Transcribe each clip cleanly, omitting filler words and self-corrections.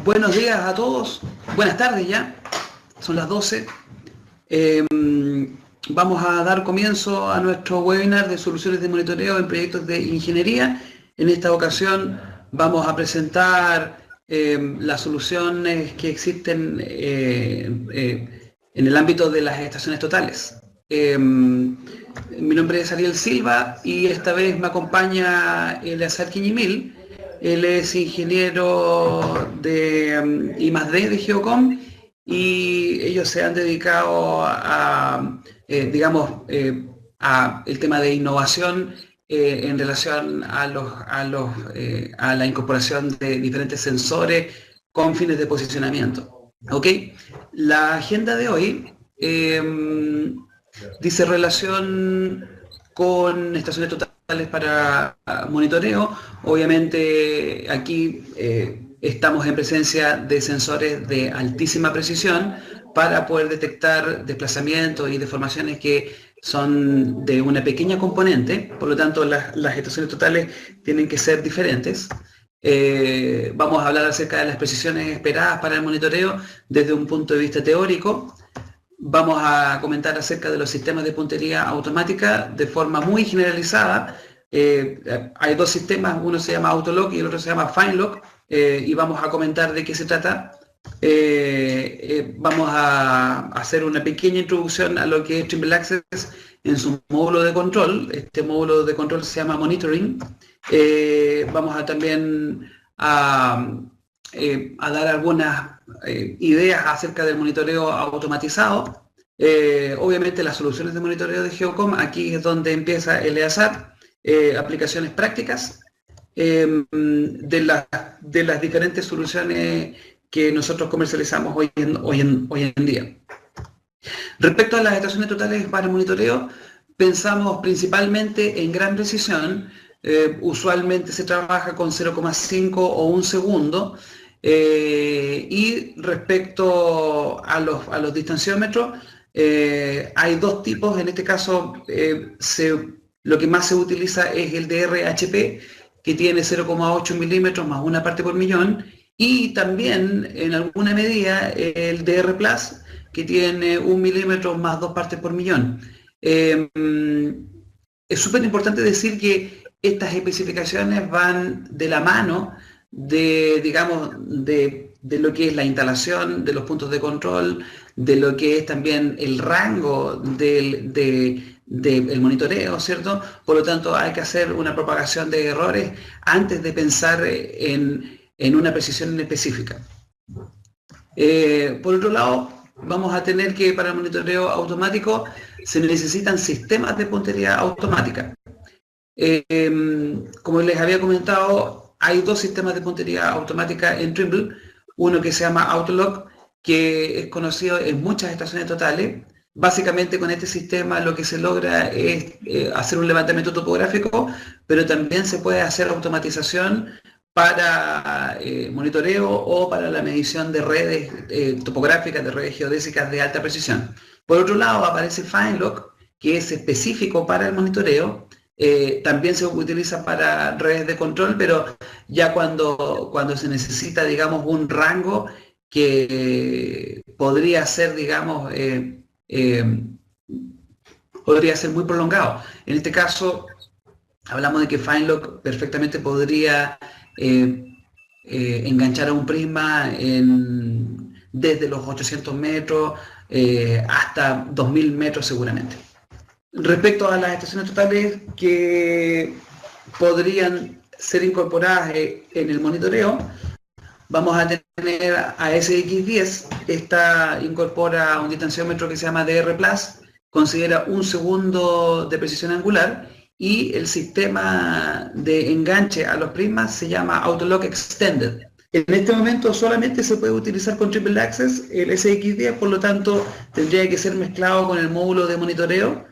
Buenos días a todos, buenas tardes ya, son las 12. Vamos a dar comienzo a nuestro webinar de soluciones de monitoreo en proyectos de ingeniería. En esta ocasión vamos a presentar las soluciones que existen en el ámbito de las estaciones totales. Mi nombre es Ariel Silva y esta vez me acompaña Eleazar Quiñimil. Él es ingeniero de I+D de Geocom y ellos se han dedicado a el tema de innovación en relación a la incorporación de diferentes sensores con fines de posicionamiento. ¿Ok? La agenda de hoy dice relación con estaciones totales para monitoreo. Obviamente aquí estamos en presencia de sensores de altísima precisión para poder detectar desplazamientos y deformaciones que son de una pequeña componente, por lo tanto las estaciones totales tienen que ser diferentes. Vamos a hablar acerca de las precisiones esperadas para el monitoreo desde un punto de vista teórico. Vamos a comentar acerca de los sistemas de puntería automática de forma muy generalizada. Hay dos sistemas, uno se llama Autolock y el otro se llama FineLock, y vamos a comentar de qué se trata. Vamos a hacer una pequeña introducción a lo que es Trimble Access en su módulo de control. Este módulo de control se llama Monitoring. Vamos a también a dar algunas ideas acerca del monitoreo automatizado. Obviamente las soluciones de monitoreo de Geocom, aquí es donde empieza Eleazar, aplicaciones prácticas de las diferentes soluciones que nosotros comercializamos hoy en día. Respecto a las estaciones totales para monitoreo, pensamos principalmente en gran precisión. Usualmente se trabaja con 0,5 o 1 segundo. Y respecto a los distanciómetros, hay dos tipos. En este caso lo que más se utiliza es el DRHP, que tiene 0,8 milímetros más una parte por millón, y también en alguna medida el DR Plus, que tiene 1 milímetro más 2 partes por millón. Es súper importante decir que estas especificaciones van de la mano de lo que es la instalación de los puntos de control, de lo que es también el rango del monitoreo, ¿cierto? Por lo tanto, hay que hacer una propagación de errores antes de pensar en una precisión específica. Por otro lado, vamos a tener que para el monitoreo automático se necesitan sistemas de puntería automática. Como les había comentado, hay dos sistemas de puntería automática en Trimble, uno que se llama Autolock, que es conocido en muchas estaciones totales. Básicamente con este sistema lo que se logra es hacer un levantamiento topográfico, pero también se puede hacer automatización para monitoreo o para la medición de redes topográficas, de redes geodésicas de alta precisión. Por otro lado aparece FineLock, que es específico para el monitoreo. También se utiliza para redes de control, pero ya cuando se necesita, digamos, un rango que podría ser, digamos, podría ser muy prolongado. En este caso, hablamos de que FineLock perfectamente podría enganchar a un prisma desde los 800 metros hasta 2000 metros seguramente. Respecto a las estaciones totales que podrían ser incorporadas en el monitoreo, vamos a tener a SX10. Esta incorpora un distanciómetro que se llama DR Plus, considera 1 segundo de precisión angular, y el sistema de enganche a los prismas se llama Autolock Extended. En este momento solamente se puede utilizar con Trimble Access el SX10, por lo tanto tendría que ser mezclado con el módulo de monitoreo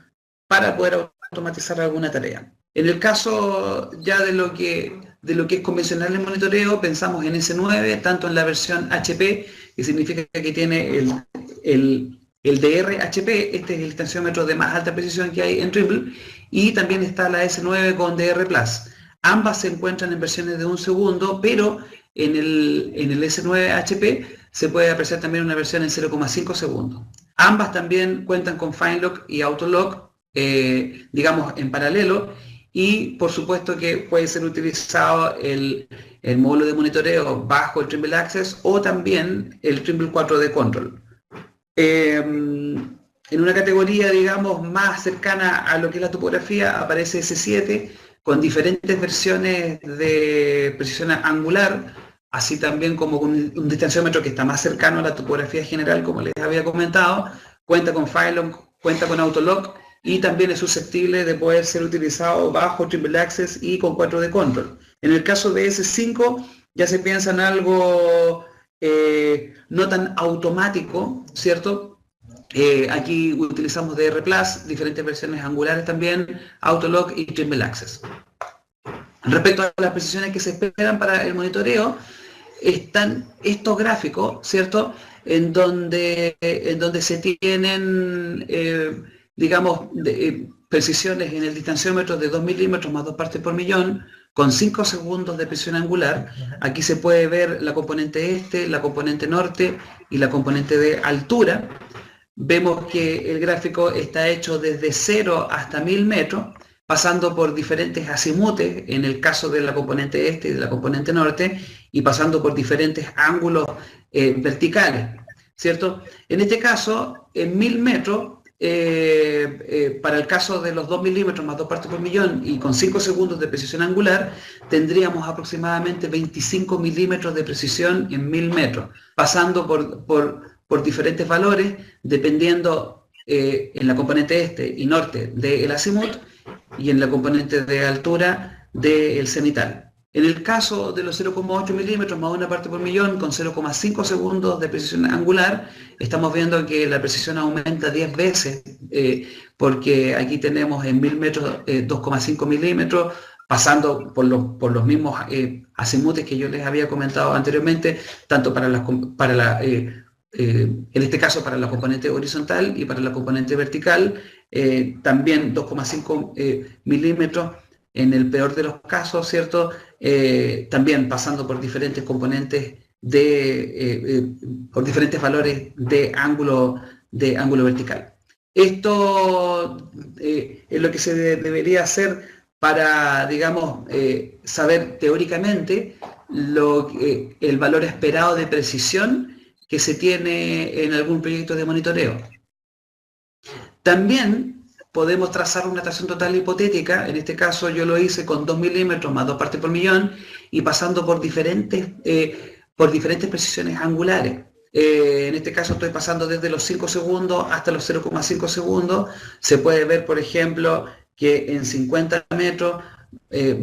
para poder automatizar alguna tarea. En el caso ya de lo que es convencional el monitoreo, pensamos en S9, tanto en la versión HP, que significa que tiene el DRHP, este es el distanciómetro de más alta precisión que hay en Trimble, y también está la S9 con DR Plus. Ambas se encuentran en versiones de 1 segundo, pero en el S9HP se puede apreciar también una versión en 0,5 segundos. Ambas también cuentan con FineLock y AutoLock, digamos, en paralelo, y por supuesto que puede ser utilizado el módulo de monitoreo bajo el Trimble Access o también el Trimble 4D Control. En una categoría, digamos, más cercana a lo que es la topografía, aparece S7 con diferentes versiones de precisión angular, así también como con un distanciómetro que está más cercano a la topografía general, como les había comentado, cuenta con FineLock, cuenta con AutoLock y también es susceptible de poder ser utilizado bajo Trimble Access y con 4D Control. En el caso de S5 ya se piensa en algo no tan automático, ¿cierto? Aquí utilizamos DR+, diferentes versiones angulares también, AutoLock y Trimble Access. Respecto a las precisiones que se esperan para el monitoreo, están estos gráficos, ¿cierto? En donde se tienen, digamos, precisiones en el distanciómetro de 2 milímetros más 2 partes por millón, con 5 segundos de precisión angular. Aquí se puede ver la componente este, la componente norte y la componente de altura. Vemos que el gráfico está hecho desde 0 hasta 1000 metros, pasando por diferentes azimutes, en el caso de la componente este y de la componente norte, y pasando por diferentes ángulos verticales, ¿cierto? En este caso, en 1000 metros, para el caso de los 2 milímetros más 2 partes por millón y con 5 segundos de precisión angular, tendríamos aproximadamente 25 milímetros de precisión en 1000 metros, pasando por diferentes valores, dependiendo en la componente este y norte del azimut y en la componente de altura del cenital. En el caso de los 0,8 milímetros más 1 parte por millón con 0,5 segundos de precisión angular, estamos viendo que la precisión aumenta 10 veces, porque aquí tenemos en 1000 metros 2,5 milímetros, pasando por los mismos azimutes que yo les había comentado anteriormente, tanto en este caso para la componente horizontal y para la componente vertical, también 2,5 milímetros en el peor de los casos, ¿cierto? También pasando por diferentes componentes por diferentes valores de ángulo vertical. Esto es lo que se debería hacer para, digamos, saber teóricamente el valor esperado de precisión que se tiene en algún proyecto de monitoreo. También podemos trazar una tracción total hipotética, en este caso yo lo hice con 2 milímetros más 2 partes por millón y pasando por diferentes precisiones angulares. En este caso estoy pasando desde los 5 segundos hasta los 0,5 segundos. Se puede ver, por ejemplo, que en 50 metros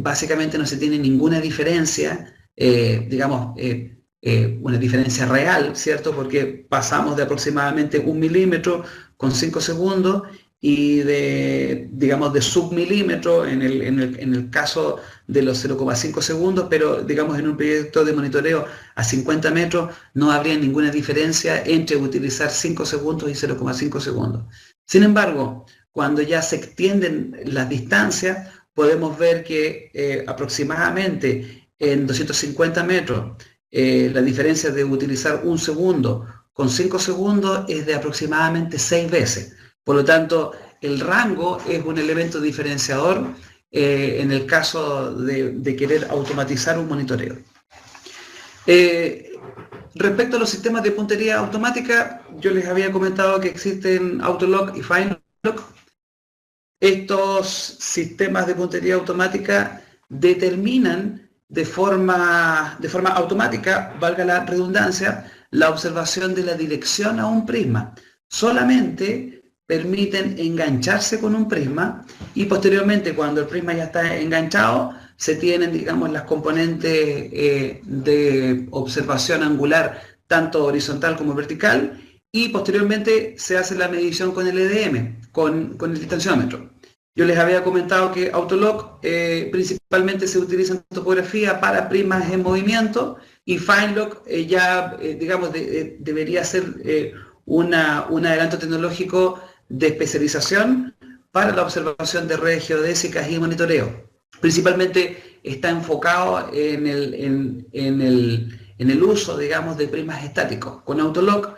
básicamente no se tiene ninguna diferencia, digamos, una diferencia real, ¿cierto? Porque pasamos de aproximadamente 1 milímetro con 5 segundos y digamos, de submilímetro en el caso de los 0,5 segundos, pero digamos en un proyecto de monitoreo a 50 metros no habría ninguna diferencia entre utilizar 5 segundos y 0,5 segundos. Sin embargo, cuando ya se extienden las distancias, podemos ver que aproximadamente en 250 metros la diferencia de utilizar 1 segundo con 5 segundos es de aproximadamente 6 veces. Por lo tanto, el rango es un elemento diferenciador en el caso de querer automatizar un monitoreo. Respecto a los sistemas de puntería automática, yo les había comentado que existen AutoLock y FineLock. Estos sistemas de puntería automática determinan de forma automática, valga la redundancia, la observación de la dirección a un prisma. Solamente permiten engancharse con un prisma y posteriormente, cuando el prisma ya está enganchado, se tienen, digamos, las componentes de observación angular, tanto horizontal como vertical, y posteriormente se hace la medición con el EDM, con el distanciómetro. Yo les había comentado que AutoLock principalmente se utiliza en topografía para prismas en movimiento, y FineLock digamos, debería ser un adelanto tecnológico de especialización para la observación de redes geodésicas y monitoreo. principalmente está enfocado en el uso, digamos, de prismas estáticos. Con Autolock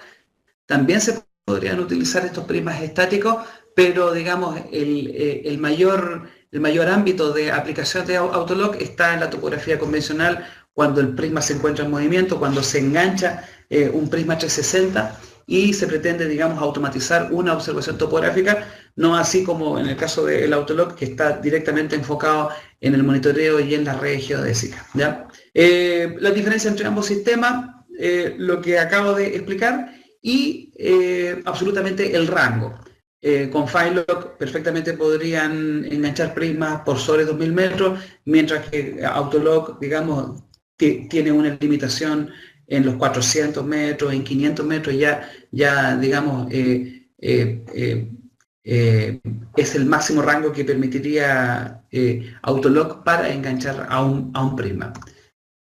también se podrían utilizar estos prismas estáticos, pero digamos el mayor ámbito de aplicación de Autolock está en la topografía convencional, cuando el prisma se encuentra en movimiento, cuando se engancha un prisma 360 y se pretende, digamos, automatizar una observación topográfica, no así como en el caso del Autolock, que está directamente enfocado en el monitoreo y en las redes geodésicas, ¿ya? La diferencia entre ambos sistemas, lo que acabo de explicar, y absolutamente el rango. Con FineLock perfectamente podrían enganchar prismas por sobre 2000 metros, mientras que Autolock, digamos, tiene una limitación en los 400 metros, en 500 metros, ya digamos, es el máximo rango que permitiría Autolock para enganchar a un prisma.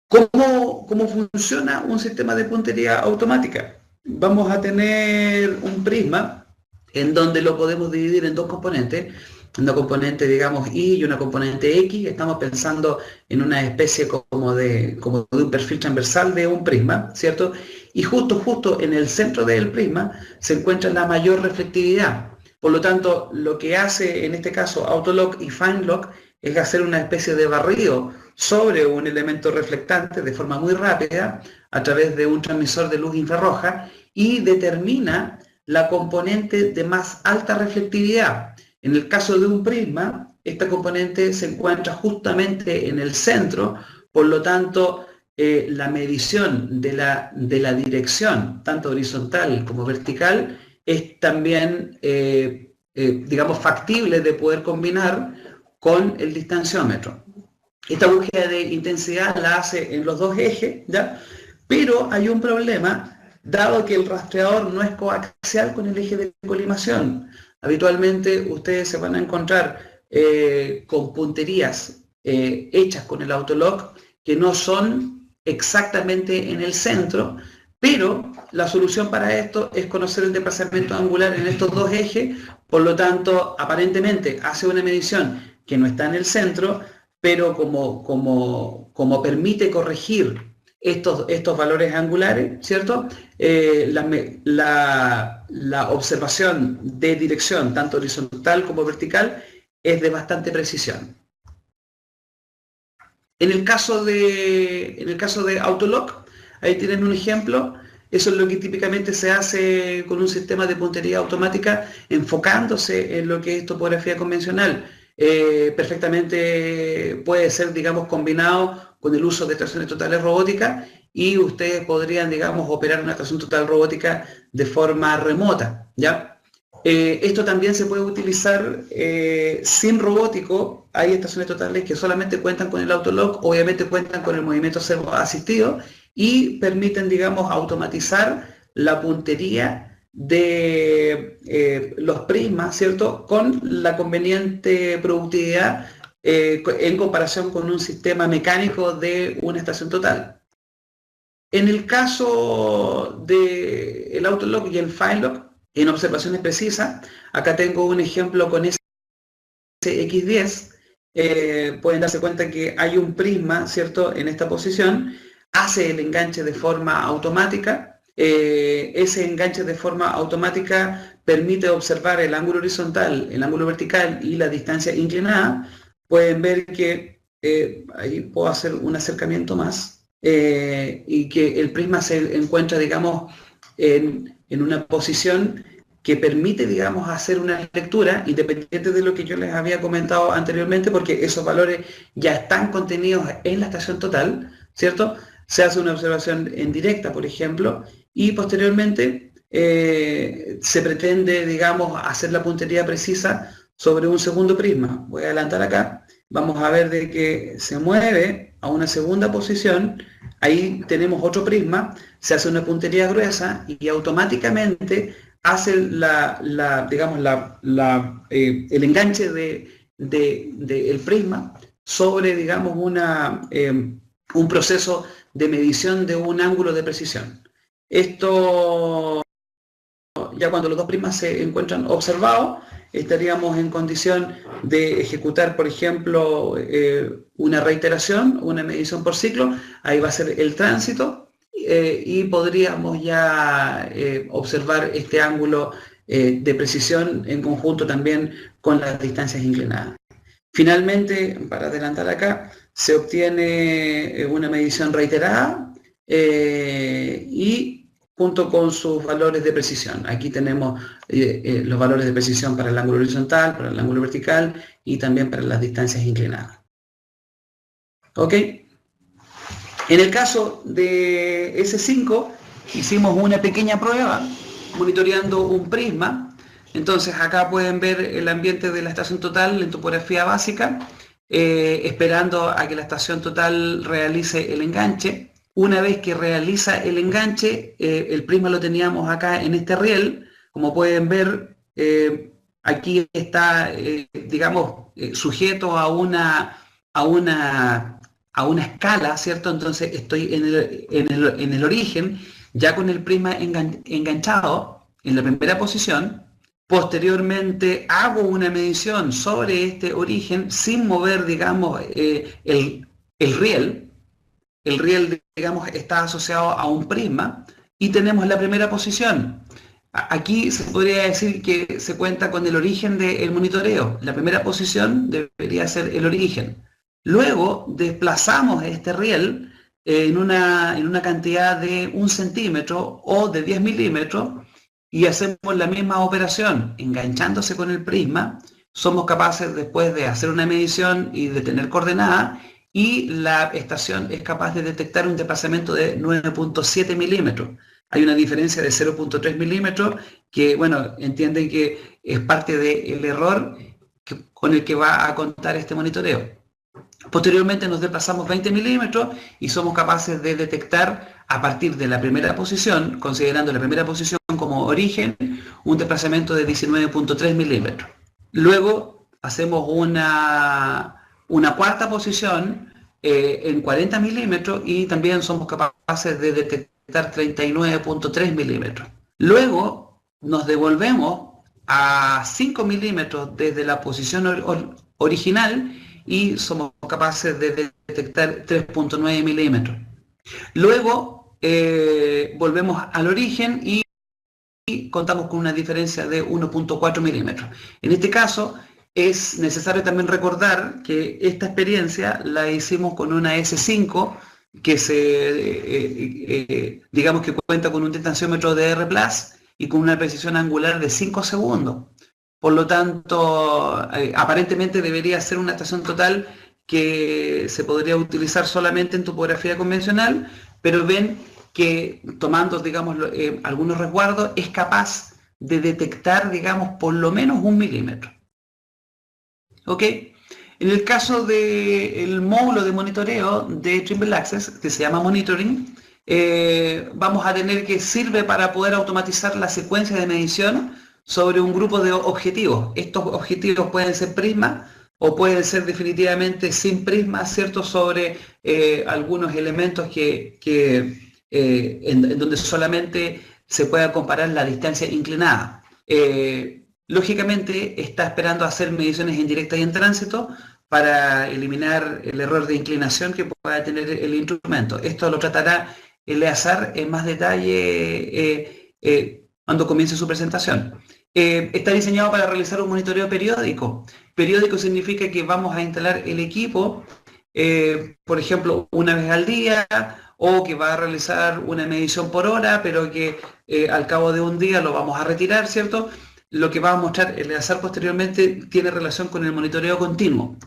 ¿Cómo funciona un sistema de puntería automática? Vamos a tener un prisma en donde lo podemos dividir en dos componentes, una componente, digamos, Y y una componente X. Estamos pensando en una especie como de un perfil transversal de un prisma, ¿cierto? Y justo en el centro del prisma se encuentra la mayor reflectividad. Por lo tanto, lo que hace en este caso Autolock y FineLock es hacer una especie de barrido sobre un elemento reflectante de forma muy rápida a través de un transmisor de luz infrarroja y determina la componente de más alta reflectividad. En el caso de un prisma, esta componente se encuentra justamente en el centro, por lo tanto, la medición de la dirección, tanto horizontal como vertical, es también, digamos, factible de poder combinar con el distanciómetro. Esta búsqueda de intensidad la hace en los dos ejes, ¿ya? Pero hay un problema, dado que el rastreador no es coaxial con el eje de colimación. Habitualmente ustedes se van a encontrar con punterías hechas con el Autolock que no son exactamente en el centro, pero la solución para esto es conocer el desplazamiento angular en estos dos ejes. Por lo tanto, aparentemente hace una medición que no está en el centro, pero como permite corregir estos valores angulares, ¿cierto? La observación de dirección, tanto horizontal como vertical, es de bastante precisión. En el caso de Autolock, ahí tienen un ejemplo. Eso es lo que típicamente se hace con un sistema de puntería automática enfocándose en lo que es topografía convencional. Perfectamente puede ser, digamos, combinado con el uso de estaciones totales robóticas, y ustedes podrían, digamos, operar una estación total robótica de forma remota, ¿ya? Esto también se puede utilizar sin robótico. Hay estaciones totales que solamente cuentan con el Autolock, obviamente cuentan con el movimiento servo asistido y permiten, digamos, automatizar la puntería de los prismas, ¿cierto? Con la conveniente productividad en comparación con un sistema mecánico de una estación total. En el caso del Autolock y el FineLock, en observaciones precisas, acá tengo un ejemplo con SX10. Pueden darse cuenta que hay un prisma, ¿cierto?, en esta posición, hace el enganche de forma automática. Ese enganche de forma automática permite observar el ángulo horizontal, el ángulo vertical y la distancia inclinada. Pueden ver que ahí puedo hacer un acercamiento más, y que el prisma se encuentra, digamos, en una posición que permite, digamos, hacer una lectura independiente de lo que yo les había comentado anteriormente, porque esos valores ya están contenidos en la estación total, ¿cierto? Se hace una observación en directa, por ejemplo, y posteriormente se pretende, digamos, hacer la puntería precisa sobre un segundo prisma. Voy a adelantar acá. Vamos a ver de que se mueve a una segunda posición. Ahí tenemos otro prisma, se hace una puntería gruesa y automáticamente hace digamos, el enganche del prisma sobre, digamos, un proceso de medición de un ángulo de precisión. Esto ya cuando los dos prismas se encuentran observados, estaríamos en condición de ejecutar, por ejemplo, una reiteración, una medición por ciclo. Ahí va a ser el tránsito y podríamos ya observar este ángulo de precisión en conjunto también con las distancias inclinadas. Finalmente, para adelantar acá, se obtiene una medición reiterada y junto con sus valores de precisión. Aquí tenemos los valores de precisión para el ángulo horizontal, para el ángulo vertical y también para las distancias inclinadas. ¿Ok? En el caso de S5, hicimos una pequeña prueba monitoreando un prisma. Entonces acá pueden ver el ambiente de la estación total en topografía básica, esperando a que la estación total realice el enganche. Una vez que realiza el enganche, el prisma lo teníamos acá en este riel. Como pueden ver, aquí está, digamos, sujeto a una escala, ¿cierto? Entonces estoy en el origen, ya con el prisma enganchado en la primera posición. Posteriormente hago una medición sobre este origen sin mover, digamos, el riel. El riel, digamos, está asociado a un prisma y tenemos la primera posición. Aquí se podría decir que se cuenta con el origen del monitoreo. La primera posición debería ser el origen. Luego desplazamos este riel en una cantidad de 1 centímetro o de 10 milímetros y hacemos la misma operación, enganchándose con el prisma. Somos capaces después de hacer una medición y de tener coordenadas, y la estación es capaz de detectar un desplazamiento de 9.7 milímetros. Hay una diferencia de 0.3 milímetros que, bueno, entienden que es parte del error con el que va a contar este monitoreo. Posteriormente nos desplazamos 20 milímetros y somos capaces de detectar a partir de la primera posición, considerando la primera posición como origen, un desplazamiento de 19.3 milímetros. Luego hacemos una cuarta posición en 40 milímetros y también somos capaces de detectar 39.3 milímetros. Luego nos devolvemos a 5 milímetros desde la posición original y somos capaces de detectar 3.9 milímetros. Luego volvemos al origen y contamos con una diferencia de 1.4 milímetros. En este caso, es necesario también recordar que esta experiencia la hicimos con una S5 que digamos que cuenta con un distanciómetro de R+ y con una precisión angular de 5 segundos. Por lo tanto, aparentemente debería ser una estación total que se podría utilizar solamente en topografía convencional, pero ven que tomando, digamos, algunos resguardos, es capaz de detectar, digamos, por lo menos 1 milímetro. ¿Ok? En el caso del módulo de monitoreo de Trimble Access, que se llama Monitoring, vamos a tener que sirve para poder automatizar la secuencia de medición sobre un grupo de objetivos. Estos objetivos pueden ser prismas o pueden ser definitivamente sin prismas, ¿cierto? Sobre algunos elementos en donde solamente se pueda comparar la distancia inclinada. Lógicamente está esperando hacer mediciones en directa y en tránsito para eliminar el error de inclinación que pueda tener el instrumento. Esto lo tratará Eleazar en más detalle cuando comience su presentación. Está diseñado para realizar un monitoreo periódico. Periódico significa que vamos a instalar el equipo, por ejemplo, una vez al día, o que va a realizar una medición por hora, pero que al cabo de un día lo vamos a retirar, ¿cierto? Lo que va a mostrar Eleazar posteriormente tiene relación con el monitoreo continuo.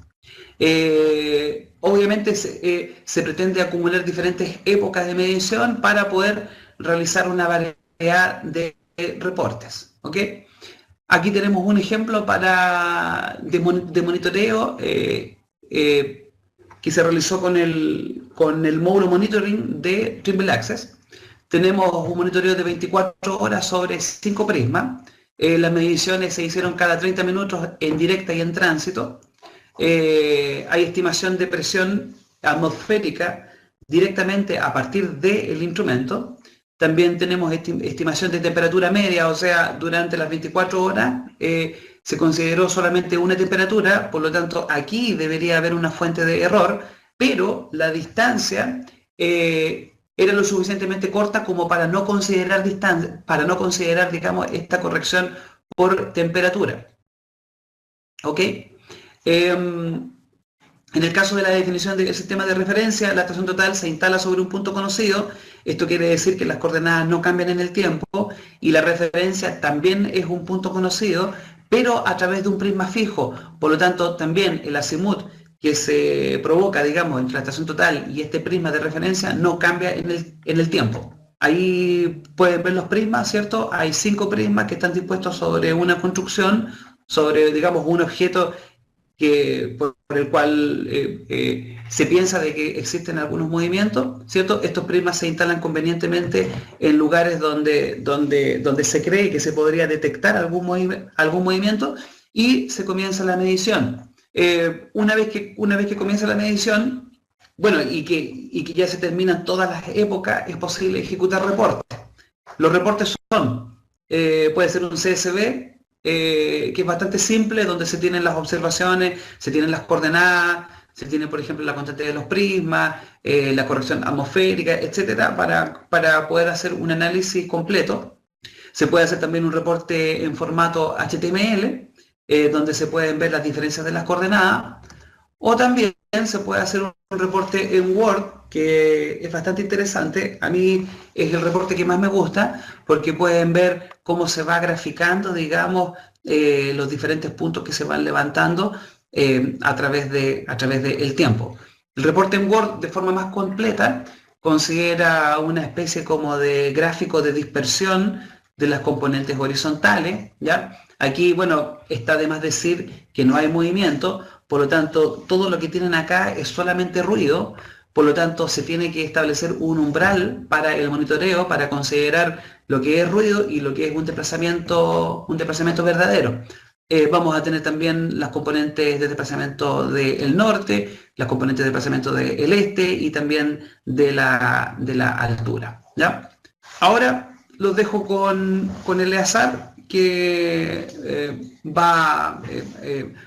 Obviamente se pretende acumular diferentes épocas de medición para poder realizar una variedad de reportes. ¿Ok? Aquí tenemos un ejemplo de monitoreo que se realizó con el módulo monitoring de Trimble Access. Tenemos un monitoreo de 24 horas sobre 5 prismas. Las mediciones se hicieron cada 30 minutos en directa y en tránsito. Hay estimación de presión atmosférica directamente a partir del instrumento. También tenemos estimación de temperatura media, o sea, durante las 24 horas se consideró solamente una temperatura, por lo tanto aquí debería haber una fuente de error, pero la distancia era lo suficientemente corta como para no considerar distancia, para no considerar, digamos, esta corrección por temperatura. ¿Ok? En el caso de la definición del sistema de referencia, la estación total se instala sobre un punto conocido. Esto quiere decir que las coordenadas no cambian en el tiempo y la referencia también es un punto conocido, pero a través de un prisma fijo. Por lo tanto, también el azimut que se provoca, digamos, entre la estación total y este prisma de referencia no cambia en el tiempo. Ahí pueden ver los prismas, ¿cierto? Hay 5 prismas que están dispuestos sobre una construcción, sobre, digamos, un objeto por el cual se piensa de que existen algunos movimientos, ¿cierto? Estos prismas se instalan convenientemente en lugares donde se cree que se podría detectar algún movimiento y se comienza la medición. Una vez que comienza la medición, bueno, y que ya se terminan todas las épocas, es posible ejecutar reportes. Los reportes puede ser un CSV, que es bastante simple, donde se tienen las observaciones, se tienen las coordenadas, se tiene, por ejemplo, la constante de los prismas, la corrección atmosférica, etcétera, para poder hacer un análisis completo. Se puede hacer también un reporte en formato HTML, donde se pueden ver las diferencias de las coordenadas, o también se puede hacer un reporte en Word, que es bastante interesante. A mí es el reporte que más me gusta, porque pueden ver cómo se va graficando, digamos, los diferentes puntos que se van levantando a través del tiempo. El reporte en Word, de forma más completa, considera una especie como de gráfico de dispersión de las componentes horizontales, ¿ya? Aquí, bueno, está de más decir que no hay movimiento, por lo tanto, todo lo que tienen acá es solamente ruido, por lo tanto, se tiene que establecer un umbral para el monitoreo, para considerar lo que es ruido y lo que es un desplazamiento verdadero. Vamos a tener también las componentes de desplazamiento del norte, las componentes de desplazamiento del este y también de la altura, ¿ya? Ahora los dejo con Eleazar, que va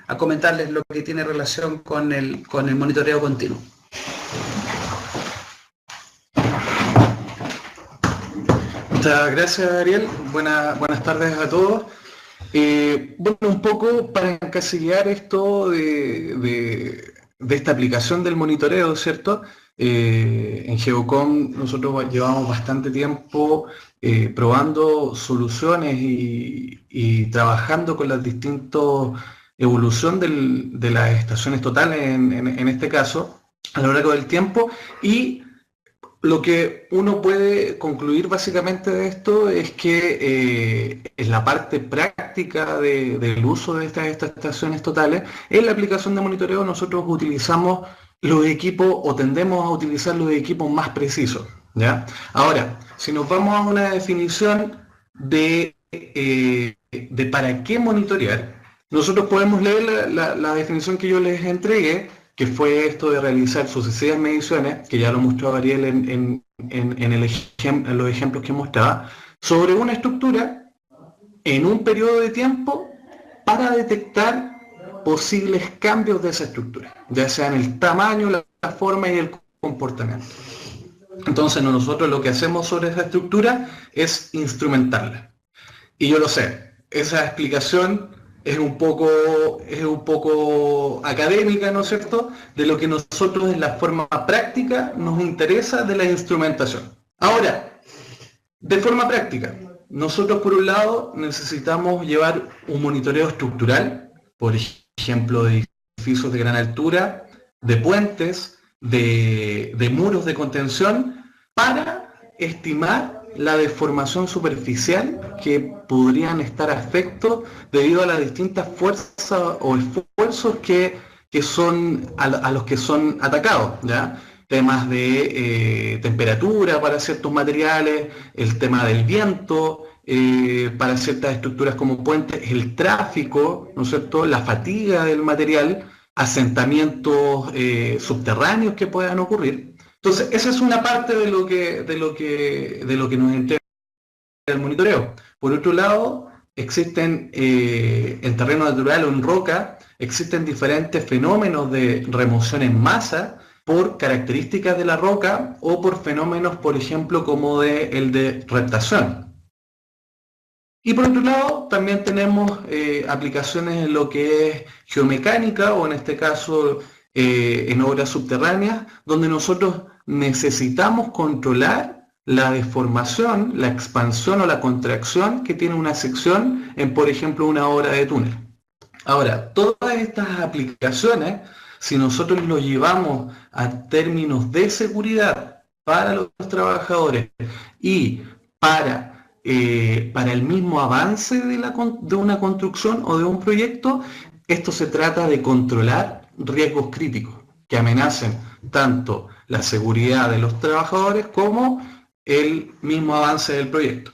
a comentarles lo que tiene relación con el monitoreo continuo. Muchas gracias, Ariel. Buenas tardes a todos. Bueno, un poco para encasillar esto de esta aplicación del monitoreo, ¿cierto? En Geocom nosotros llevamos bastante tiempo probando soluciones y trabajando con las distintas evoluciones de las estaciones totales, en este caso, a lo largo del tiempo. Y lo que uno puede concluir básicamente de esto es que en la parte práctica del uso de estas estaciones totales, en la aplicación de monitoreo nosotros utilizamos los equipos o tendemos a utilizar los equipos más precisos, ¿ya? Ahora, si nos vamos a una definición de para qué monitorear, nosotros podemos leer la definición que yo les entregué, que fue esto de realizar sucesivas mediciones, que ya lo mostró Ariel en los ejemplos que mostraba, sobre una estructura en un periodo de tiempo para detectar posibles cambios de esa estructura, ya sea en el tamaño, la forma y el comportamiento. Entonces nosotros lo que hacemos sobre esa estructura es instrumentarla. Y yo lo sé, esa explicación es un poco académica, ¿no es cierto?, de lo que nosotros en la forma práctica nos interesa de la instrumentación. Ahora, de forma práctica, nosotros por un lado necesitamos llevar un monitoreo estructural, por ejemplo, de edificios de gran altura, de puentes, de muros de contención, para estimar la deformación superficial que podrían estar afectos debido a las distintas fuerzas o esfuerzos que son a los que son atacados, ¿ya? Temas de temperatura para ciertos materiales, el tema del viento para ciertas estructuras como puentes, el tráfico, ¿no es cierto?, la fatiga del material, asentamientos subterráneos que puedan ocurrir. Entonces, esa es una parte de lo que nos entrega el monitoreo. Por otro lado, existen en terreno natural o en roca, existen diferentes fenómenos de remoción en masa por características de la roca o por fenómenos, por ejemplo, como el de reptación. Y por otro lado, también tenemos aplicaciones en lo que es geomecánica o en este caso en obras subterráneas, donde nosotros necesitamos controlar la deformación, la expansión o la contracción que tiene una sección en, por ejemplo, una obra de túnel. Ahora, todas estas aplicaciones, si nosotros lo llevamos a términos de seguridad para los trabajadores y para el mismo avance de una construcción o de un proyecto, esto se trata de controlar riesgos críticos que amenacen tanto la seguridad de los trabajadores como el mismo avance del proyecto.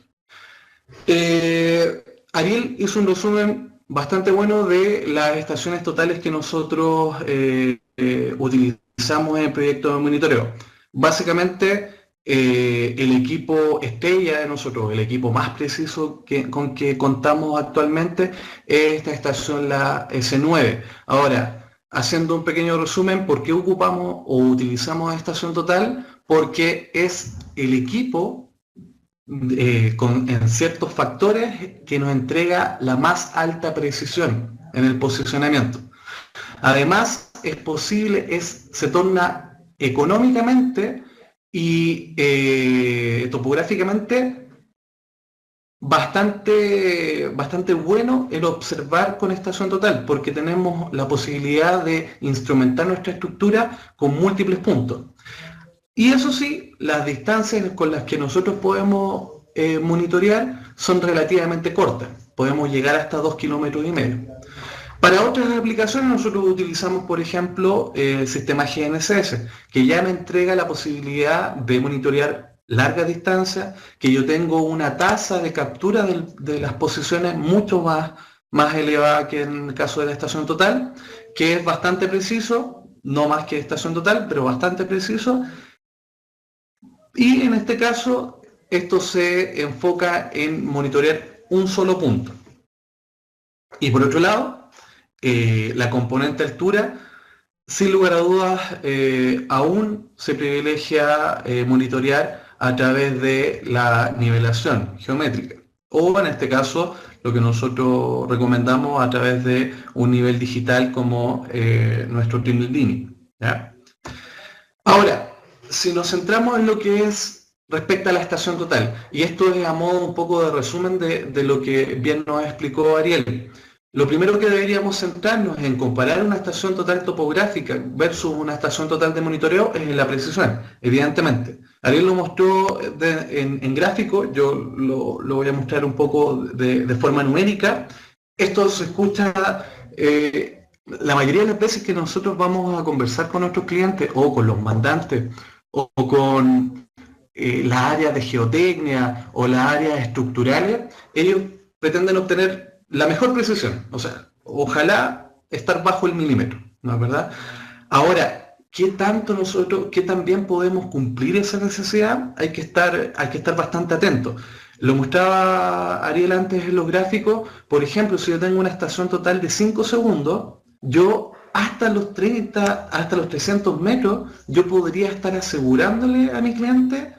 Ariel hizo un resumen bastante bueno de las estaciones totales que nosotros utilizamos en el proyecto de monitoreo. Básicamente, el equipo estrella de nosotros, el equipo más preciso con que contamos actualmente, es esta estación, la S9. Ahora, haciendo un pequeño resumen, ¿por qué ocupamos o utilizamos estación total? Porque es el equipo en ciertos factores que nos entrega la más alta precisión en el posicionamiento. Además, es posible, se torna económicamente y topográficamente bastante bueno el observar con estación total, porque tenemos la posibilidad de instrumentar nuestra estructura con múltiples puntos. Y eso sí, las distancias con las que nosotros podemos monitorear son relativamente cortas. Podemos llegar hasta 2,5 kilómetros. Para otras aplicaciones nosotros utilizamos, por ejemplo, el sistema GNSS, que ya me entrega la posibilidad de monitorear largas distancias, que yo tengo una tasa de captura de las posiciones mucho más elevada que en el caso de la estación total, que es bastante preciso, no más que estación total, pero bastante preciso. Y en este caso, esto se enfoca en monitorear un solo punto. Y por otro lado, la componente altura, sin lugar a dudas, aún se privilegia monitorear a través de la nivelación geométrica. O en este caso, lo que nosotros recomendamos a través de un nivel digital como nuestro Trimline. ¿Ya? Ahora, si nos centramos en lo que es respecto a la estación total, y esto es a modo un poco de resumen de lo que bien nos explicó Ariel, lo primero que deberíamos centrarnos en comparar una estación total topográfica versus una estación total de monitoreo es en la precisión, evidentemente. Ariel lo mostró en gráfico, yo lo voy a mostrar un poco de forma numérica. Esto se escucha... la mayoría de las veces que nosotros vamos a conversar con nuestros clientes o con los mandantes o con las áreas de geotecnia o las áreas estructurales, ellos pretenden obtener la mejor precisión, o sea, ojalá estar bajo el milímetro, ¿no es verdad? Ahora, ¿qué tan bien podemos cumplir esa necesidad? Hay que estar bastante atentos. Lo mostraba Ariel antes en los gráficos. Por ejemplo, si yo tengo una estación total de 5 segundos, yo hasta los 300 metros, yo podría estar asegurándole a mi cliente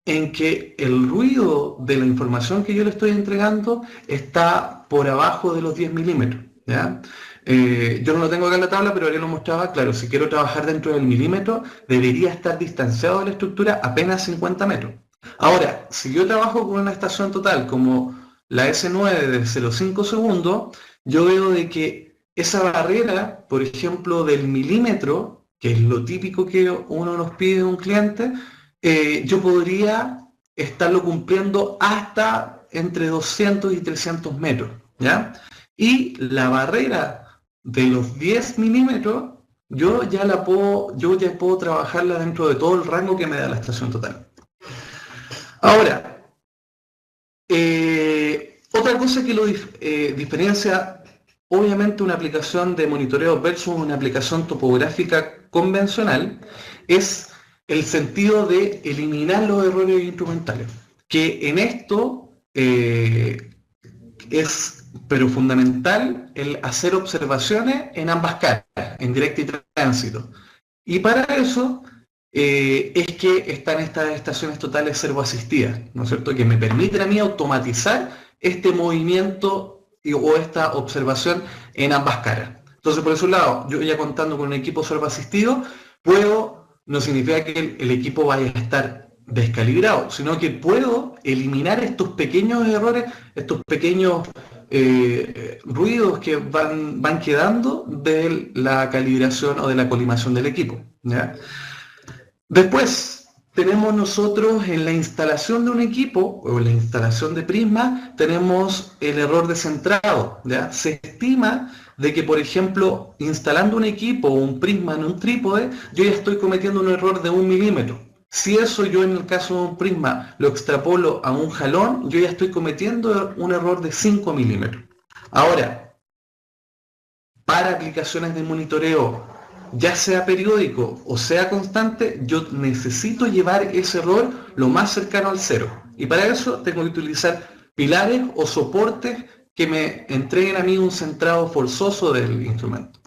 en que el ruido de la información que yo le estoy entregando está por abajo de los 10 milímetros. ¿Ya? Yo no lo tengo acá en la tabla, pero Ariel lo mostraba. Claro, si quiero trabajar dentro del milímetro, debería estar distanciado de la estructura apenas 50 metros. Ahora, si yo trabajo con una estación total como la S9 de 0,5 segundos, yo veo de que esa barrera, por ejemplo, del milímetro, que es lo típico que uno nos pide de un cliente, yo podría estarlo cumpliendo hasta entre 200 y 300 metros. ¿Ya? Y la barrera de los 10 milímetros, yo ya puedo trabajarla dentro de todo el rango que me da la estación total. Ahora, otra cosa que lo diferencia, obviamente, una aplicación de monitoreo versus una aplicación topográfica convencional es el sentido de eliminar los errores instrumentales, que en esto es pero fundamental el hacer observaciones en ambas caras, en directo y tránsito. Y para eso es que están estas estaciones totales servoasistidas, ¿no es cierto?, que me permiten a mí automatizar este movimiento o esta observación en ambas caras. Entonces, por ese lado, yo ya contando con un equipo servoasistido, no significa que el equipo vaya a estar descalibrado, sino que puedo eliminar estos pequeños errores, estos pequeños ruidos que van quedando de la calibración o de la colimación del equipo, ¿ya? Después tenemos nosotros en la instalación de un equipo o en la instalación de prisma, tenemos el error de centrado, ¿ya? Se estima de que, por ejemplo, instalando un equipo o un prisma en un trípode, yo ya estoy cometiendo un error de 1 milímetro. Si eso yo en el caso de un prisma lo extrapolo a un jalón, yo ya estoy cometiendo un error de 5 milímetros. Ahora, para aplicaciones de monitoreo, ya sea periódico o sea constante, yo necesito llevar ese error lo más cercano al cero. Y para eso tengo que utilizar pilares o soportes que me entreguen a mí un centrado forzoso del instrumento.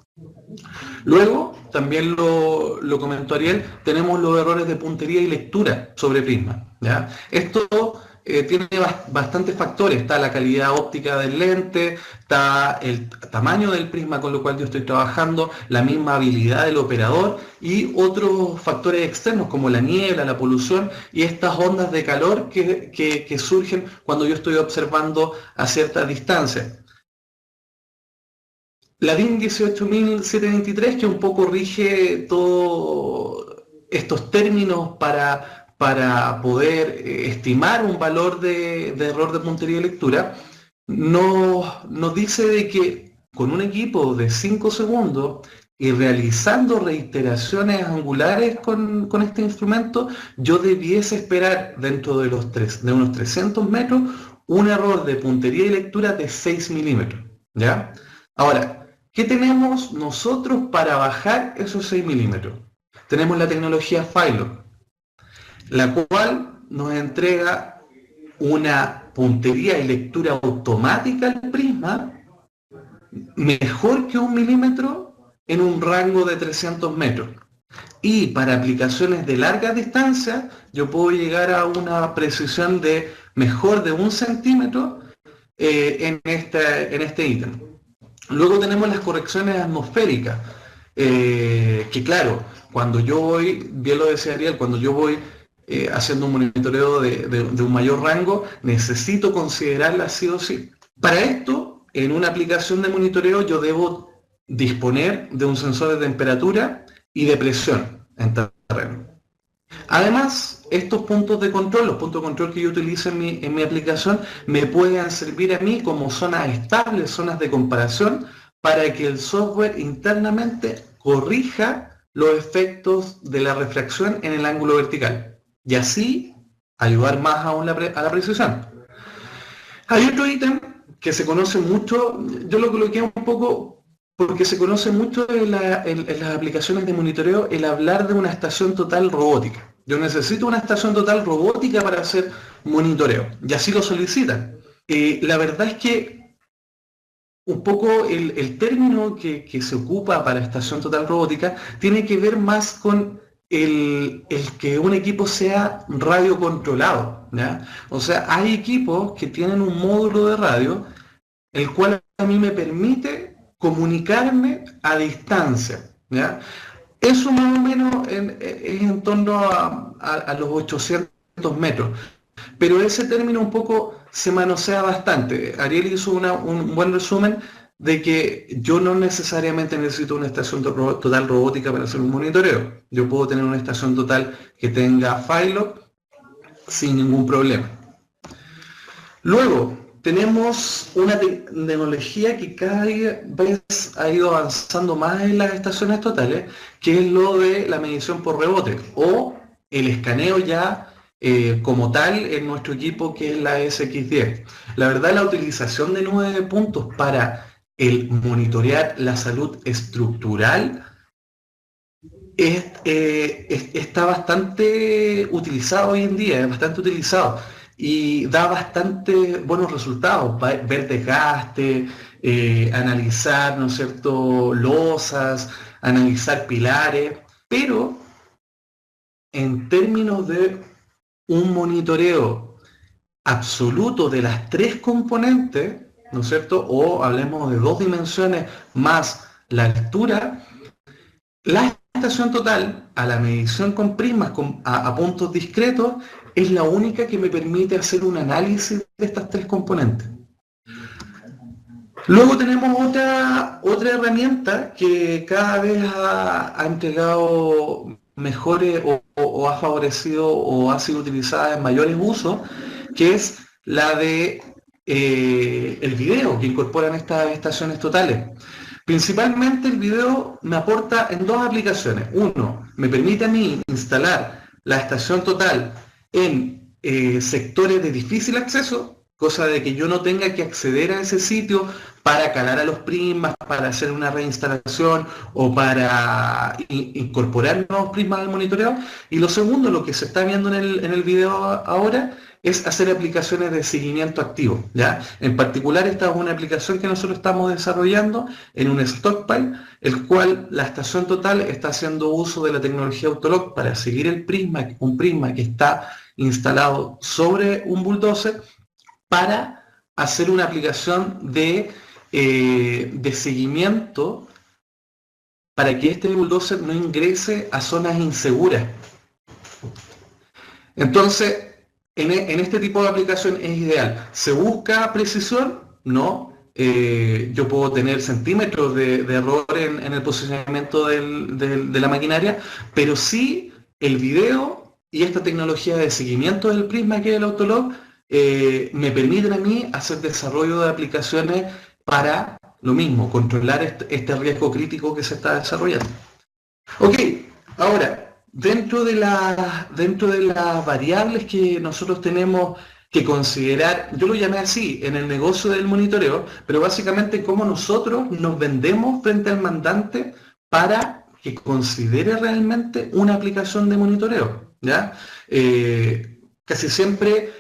Luego, también lo comentó Ariel, tenemos los errores de puntería y lectura sobre prisma, ¿ya? Esto tiene bastantes factores. Está la calidad óptica del lente, está el tamaño del prisma con lo cual yo estoy trabajando, la misma habilidad del operador y otros factores externos como la niebla, la polución y estas ondas de calor que surgen cuando yo estoy observando a cierta distancia. La DIN 18723, que un poco rige todos estos términos para poder estimar un valor de error de puntería y lectura, nos dice de que con un equipo de 5 segundos y realizando reiteraciones angulares con este instrumento, yo debiese esperar dentro de unos 300 metros un error de puntería y lectura de 6 milímetros, ¿ya? Ahora, ¿qué tenemos nosotros para bajar esos 6 milímetros? Tenemos la tecnología Phylog, la cual nos entrega una puntería y lectura automática al prisma mejor que 1 milímetro en un rango de 300 metros. Y para aplicaciones de larga distancia, yo puedo llegar a una precisión de mejor de 1 centímetro en este ítem. Luego tenemos las correcciones atmosféricas, que claro, cuando yo voy, bien lo decía Ariel, cuando yo voy haciendo un monitoreo de un mayor rango, necesito considerarlas sí o sí. Para esto, en una aplicación de monitoreo, yo debo disponer de un sensor de temperatura y de presión en terreno. Además, estos puntos de control, los puntos de control que yo utilizo en mi aplicación, me pueden servir a mí como zonas estables, zonas de comparación, para que el software internamente corrija los efectos de la refracción en el ángulo vertical y así ayudar más aún a la precisión. Hay otro ítem que se conoce mucho, yo lo coloqué un poco porque se conoce mucho en las aplicaciones de monitoreo el hablar de una estación total robótica. Yo necesito una estación total robótica para hacer monitoreo, y así lo solicitan. La verdad es que un poco el término que se ocupa para estación total robótica tiene que ver más con el que un equipo sea radio controlado, ¿ya? O sea, hay equipos que tienen un módulo de radio, el cual a mí me permite comunicarme a distancia, ¿ya? Eso más o menos es en torno a los 800 metros, pero ese término un poco se manosea bastante. Ariel hizo un buen resumen de que yo no necesariamente necesito una estación total robótica para hacer un monitoreo. Yo puedo tener una estación total que tenga Phylog sin ningún problema. Luego, tenemos una tecnología que cada vez ha ido avanzando más en las estaciones totales, que es lo de la medición por rebote o el escaneo ya como tal en nuestro equipo, que es la SX10. La verdad, la utilización de 9 puntos para el monitorear la salud estructural está bastante utilizado hoy en día, es bastante utilizado y da bastante buenos resultados, ver desgaste, analizar, ¿no es cierto?, losas, analizar pilares, pero en términos de un monitoreo absoluto de las tres componentes, ¿no es cierto?, o hablemos de dos dimensiones más la altura, la estación total a la medición con prismas a puntos discretos es la única que me permite hacer un análisis de estas tres componentes. Luego tenemos otra herramienta que cada vez ha entregado mejores o ha favorecido o ha sido utilizada en mayores usos, que es la de el video que incorporan estas estaciones totales. Principalmente el video me aporta en dos aplicaciones. Uno, me permite a mí instalar la estación total en sectores de difícil acceso, cosa de que yo no tenga que acceder a ese sitio para calar a los prismas, para hacer una reinstalación o para incorporar nuevos prismas al monitoreo. Y lo segundo, lo que se está viendo en el video ahora, es hacer aplicaciones de seguimiento activo, ¿ya? En particular, esta es una aplicación que nosotros estamos desarrollando en un stockpile, el cual la estación total está haciendo uso de la tecnología Autolog para seguir el prisma, un prisma que está instalado sobre un bulldozer, para hacer una aplicación de seguimiento para que este bulldozer no ingrese a zonas inseguras. Entonces, en este tipo de aplicación es ideal. ¿Se busca precisión? No. Yo puedo tener centímetros de error en el posicionamiento de la maquinaria, pero sí el video y esta tecnología de seguimiento del prisma que es el Autolog me permiten a mí hacer desarrollo de aplicaciones para lo mismo, controlar este riesgo crítico que se está desarrollando. Ok, ahora, dentro de las variables que nosotros tenemos que considerar, yo lo llamé así, en el negocio del monitoreo, pero básicamente cómo nosotros nos vendemos frente al mandante para que considere realmente una aplicación de monitoreo, ¿ya? Casi siempre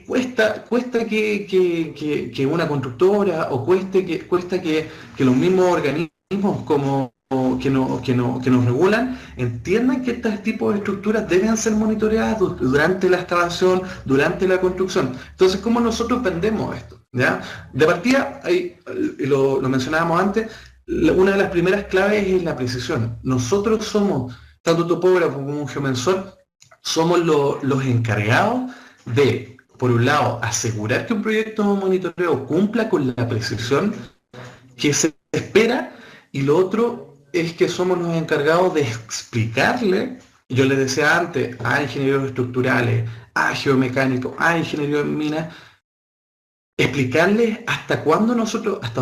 cuesta que una constructora o cuesta que los mismos organismos como que nos regulan entiendan que estos tipos de estructuras deben ser monitoreadas durante la excavación, durante la construcción. Entonces, ¿cómo nosotros vendemos esto? ¿Ya? De partida, lo mencionábamos antes, una de las primeras claves es la precisión. Nosotros somos, tanto topógrafo como un geomensor, somos los encargados de, por un lado, asegurar que un proyecto de monitoreo cumpla con la precisión que se espera, y lo otro es que somos los encargados de explicarle, yo les decía antes, a ingenieros estructurales, a geomecánicos, a ingenieros en minas, explicarles hasta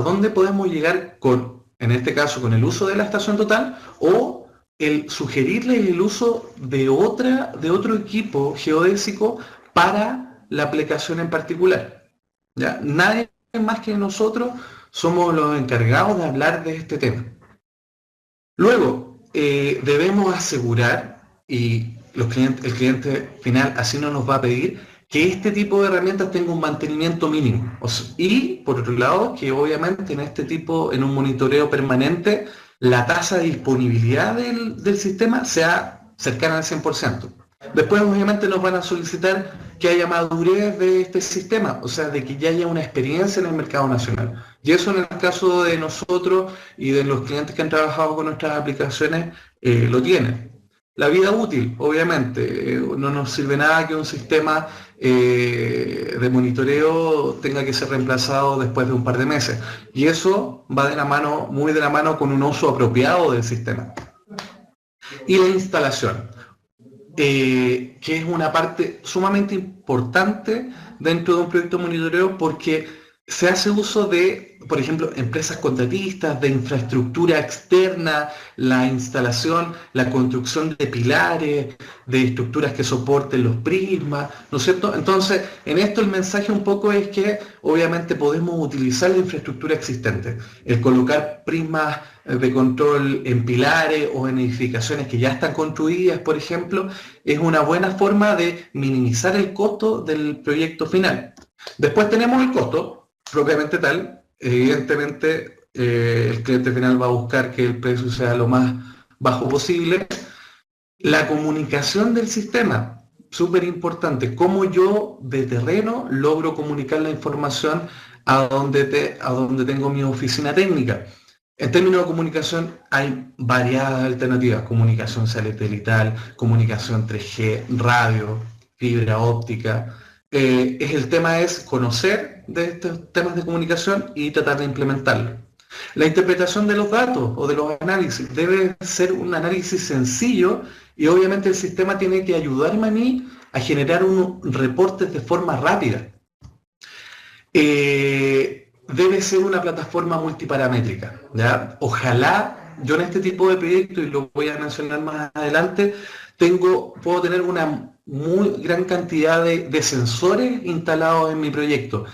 dónde podemos llegar con, en este caso, con el uso de la estación total, o el sugerirles el uso de otro equipo geodésico para la aplicación en particular. ¿Ya? Nadie más que nosotros somos los encargados de hablar de este tema. Luego, debemos asegurar, y el cliente final así nos va a pedir, que este tipo de herramientas tenga un mantenimiento mínimo. Y, por otro lado, que obviamente en un monitoreo permanente, la tasa de disponibilidad del sistema sea cercana al 100%. Después, obviamente, nos van a solicitar que haya madurez de este sistema, o sea, de que ya haya una experiencia en el mercado nacional. Y eso, en el caso de nosotros y de los clientes que han trabajado con nuestras aplicaciones, lo tienen. La vida útil, obviamente, no nos sirve nada que un sistema de monitoreo tenga que ser reemplazado después de un par de meses. Y eso va muy de la mano con un uso apropiado del sistema. Y la instalación, que es una parte sumamente importante dentro de un proyecto de monitoreo, porque se hace uso de, por ejemplo, empresas contratistas, de infraestructura externa, la instalación, la construcción de pilares, de estructuras que soporten los prismas, ¿no es cierto? Entonces, en esto el mensaje un poco es que obviamente podemos utilizar la infraestructura existente. El colocar prismas de control en pilares o en edificaciones que ya están construidas, por ejemplo, es una buena forma de minimizar el costo del proyecto final. Después tenemos el costo propiamente tal. Evidentemente, el cliente final va a buscar que el precio sea lo más bajo posible. La comunicación del sistema, súper importante. Cómo yo de terreno logro comunicar la información a donde tengo mi oficina técnica. En términos de comunicación hay variadas alternativas. Comunicación satelital, comunicación 3G, radio, fibra óptica. El tema es conocer de estos temas de comunicación y tratar de implementarlo. La interpretación de los datos o de los análisis debe ser un análisis sencillo y obviamente el sistema tiene que ayudarme a mí a generar unos reportes de forma rápida. Debe ser una plataforma multiparamétrica, ¿ya? Ojalá yo en este tipo de proyectos, y lo voy a mencionar más adelante, puedo tener una muy gran cantidad de sensores instalados en mi proyecto,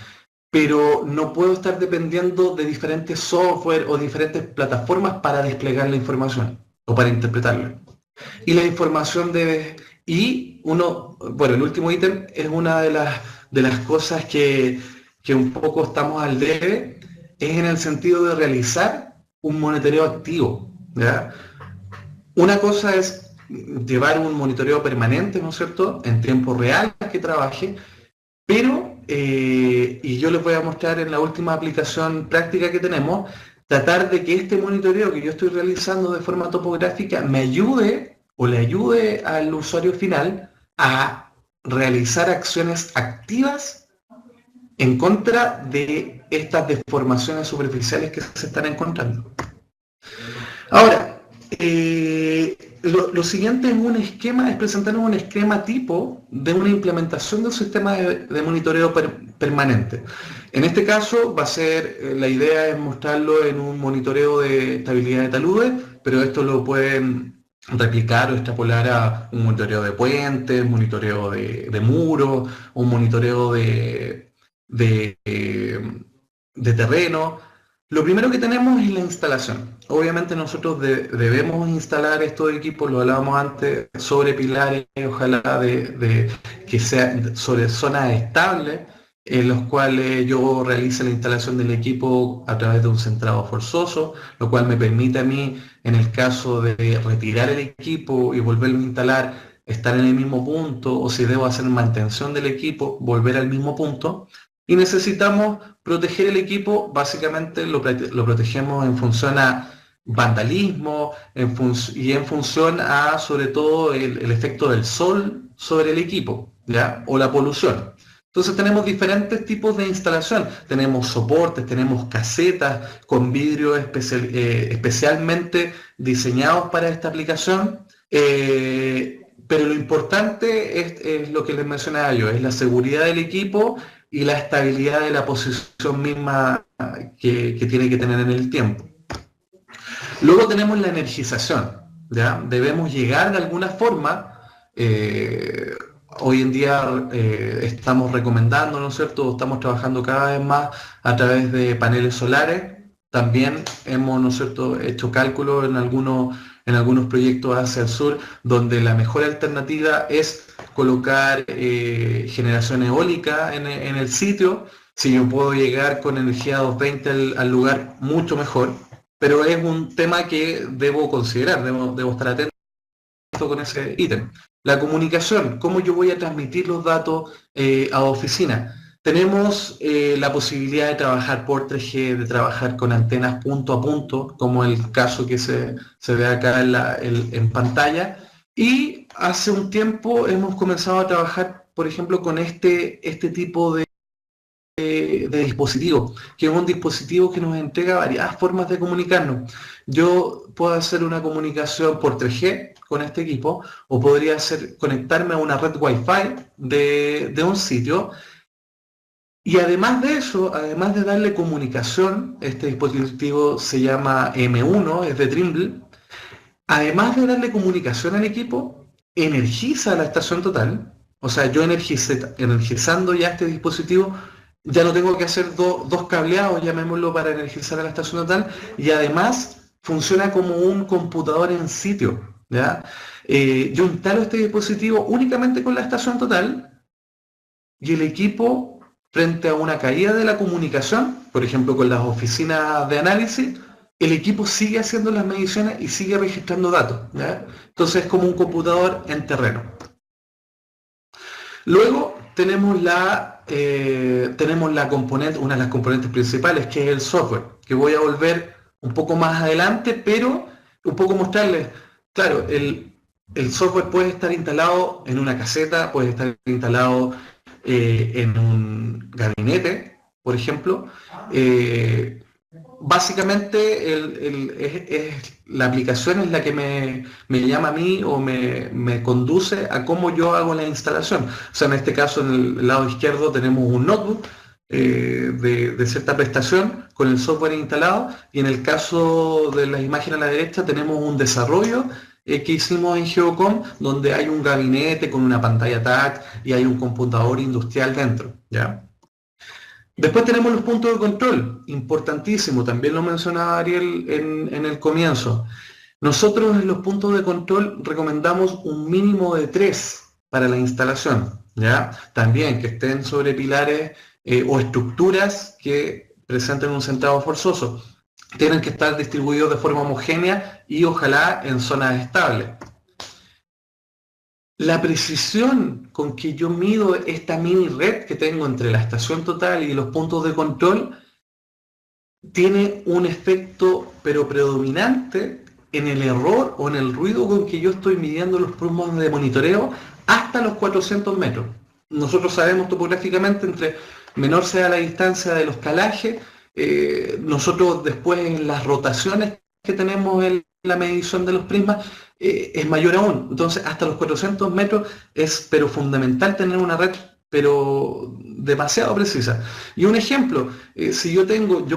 pero no puedo estar dependiendo de diferentes software o diferentes plataformas para desplegar la información o para interpretarla. Y la información debe... el último ítem es una de las cosas que un poco estamos al debe, es en el sentido de realizar un monitoreo activo, ¿ya? Una cosa es llevar un monitoreo permanente, ¿no es cierto?, en tiempo real que trabaje, pero, y yo les voy a mostrar en la última aplicación práctica que tenemos, tratar de que este monitoreo que yo estoy realizando de forma topográfica me ayude o le ayude al usuario final a realizar acciones activas en contra de estas deformaciones superficiales que se están encontrando. Ahora, lo siguiente es un esquema, es presentarnos un esquema tipo de una implementación del sistema de monitoreo permanente. En este caso va a ser, la idea es mostrarlo en un monitoreo de estabilidad de taludes, pero esto lo pueden replicar o extrapolar a un monitoreo de puentes, un monitoreo de muros, un monitoreo de terreno. Lo primero que tenemos es la instalación. Obviamente nosotros debemos instalar estos equipos, lo hablábamos antes, sobre pilares, ojalá que sean sobre zonas estables, en los cuales yo realice la instalación del equipo a través de un centrado forzoso, lo cual me permite a mí, en el caso de retirar el equipo y volverlo a instalar, estar en el mismo punto, o si debo hacer mantención del equipo, volver al mismo punto. Y necesitamos proteger el equipo, básicamente lo protegemos en función a vandalismo y en función a, sobre todo, el efecto del sol sobre el equipo, ¿ya? O la polución. Entonces tenemos diferentes tipos de instalación. Tenemos soportes, tenemos casetas con vidrio especialmente diseñados para esta aplicación. Pero lo importante es lo que les mencionaba yo, es la seguridad del equipo y la estabilidad de la posición misma que tiene que tener en el tiempo. Luego tenemos la energización, ¿ya? Debemos llegar de alguna forma, hoy en día estamos recomendando, ¿no es cierto?, estamos trabajando cada vez más a través de paneles solares. También hemos, ¿no es cierto?, hecho cálculos en algunos proyectos hacia el sur, donde la mejor alternativa es colocar generación eólica en el sitio. Si yo puedo llegar con energía 220 al lugar, mucho mejor, pero es un tema que debo considerar, debo estar atento con ese ítem. La comunicación, cómo yo voy a transmitir los datos a oficina. Tenemos la posibilidad de trabajar por 3G, de trabajar con antenas punto a punto, como el caso que se ve acá en pantalla. Y hace un tiempo hemos comenzado a trabajar, por ejemplo, con este tipo de dispositivo, que es un dispositivo que nos entrega varias formas de comunicarnos. Yo puedo hacer una comunicación por 3G con este equipo, o podría conectarme a una red Wi-Fi de un sitio, Y además de eso, además de darle comunicación, este dispositivo se llama M1, es de Trimble, además de darle comunicación al equipo, energiza la estación total. O sea, yo energizando ya este dispositivo, ya no tengo que hacer dos cableados, llamémoslo, para energizar a la estación total, y además funciona como un computador en sitio, ¿ya? Yo instalo este dispositivo únicamente con la estación total y el equipo, frente a una caída de la comunicación, por ejemplo con las oficinas de análisis, el equipo sigue haciendo las mediciones y sigue registrando datos, ¿ya? Entonces es como un computador en terreno. Luego tenemos la componente, una de las componentes principales, que es el software, que voy a volver un poco más adelante, pero un poco mostrarles, claro, el software puede estar instalado en una caseta, puede estar instalado en un gabinete, por ejemplo. Básicamente la aplicación es la que me llama a mí o me conduce a cómo yo hago la instalación. O sea, en este caso, en el lado izquierdo tenemos un notebook de cierta prestación con el software instalado, y en el caso de las imágenes a la derecha tenemos un desarrollo que hicimos en Geocom, donde hay un gabinete con una pantalla touch y hay un computador industrial dentro, ¿ya? Después tenemos los puntos de control, importantísimo, también lo mencionaba Ariel en el comienzo. Nosotros en los puntos de control recomendamos un mínimo de 3 para la instalación, ¿ya? También que estén sobre pilares o estructuras que presenten un centrado forzoso. Tienen que estar distribuidos de forma homogénea y ojalá en zonas estables. La precisión con que yo mido esta mini red que tengo entre la estación total y los puntos de control tiene un efecto pero predominante en el error o en el ruido con que yo estoy midiendo los puntos de monitoreo hasta los 400 metros. Nosotros sabemos topográficamente, entre menor sea la distancia de los calajes, nosotros después en las rotaciones que tenemos en la medición de los prismas, es mayor aún. Entonces, hasta los 400 metros es pero fundamental tener una red pero demasiado precisa. Y un ejemplo, si yo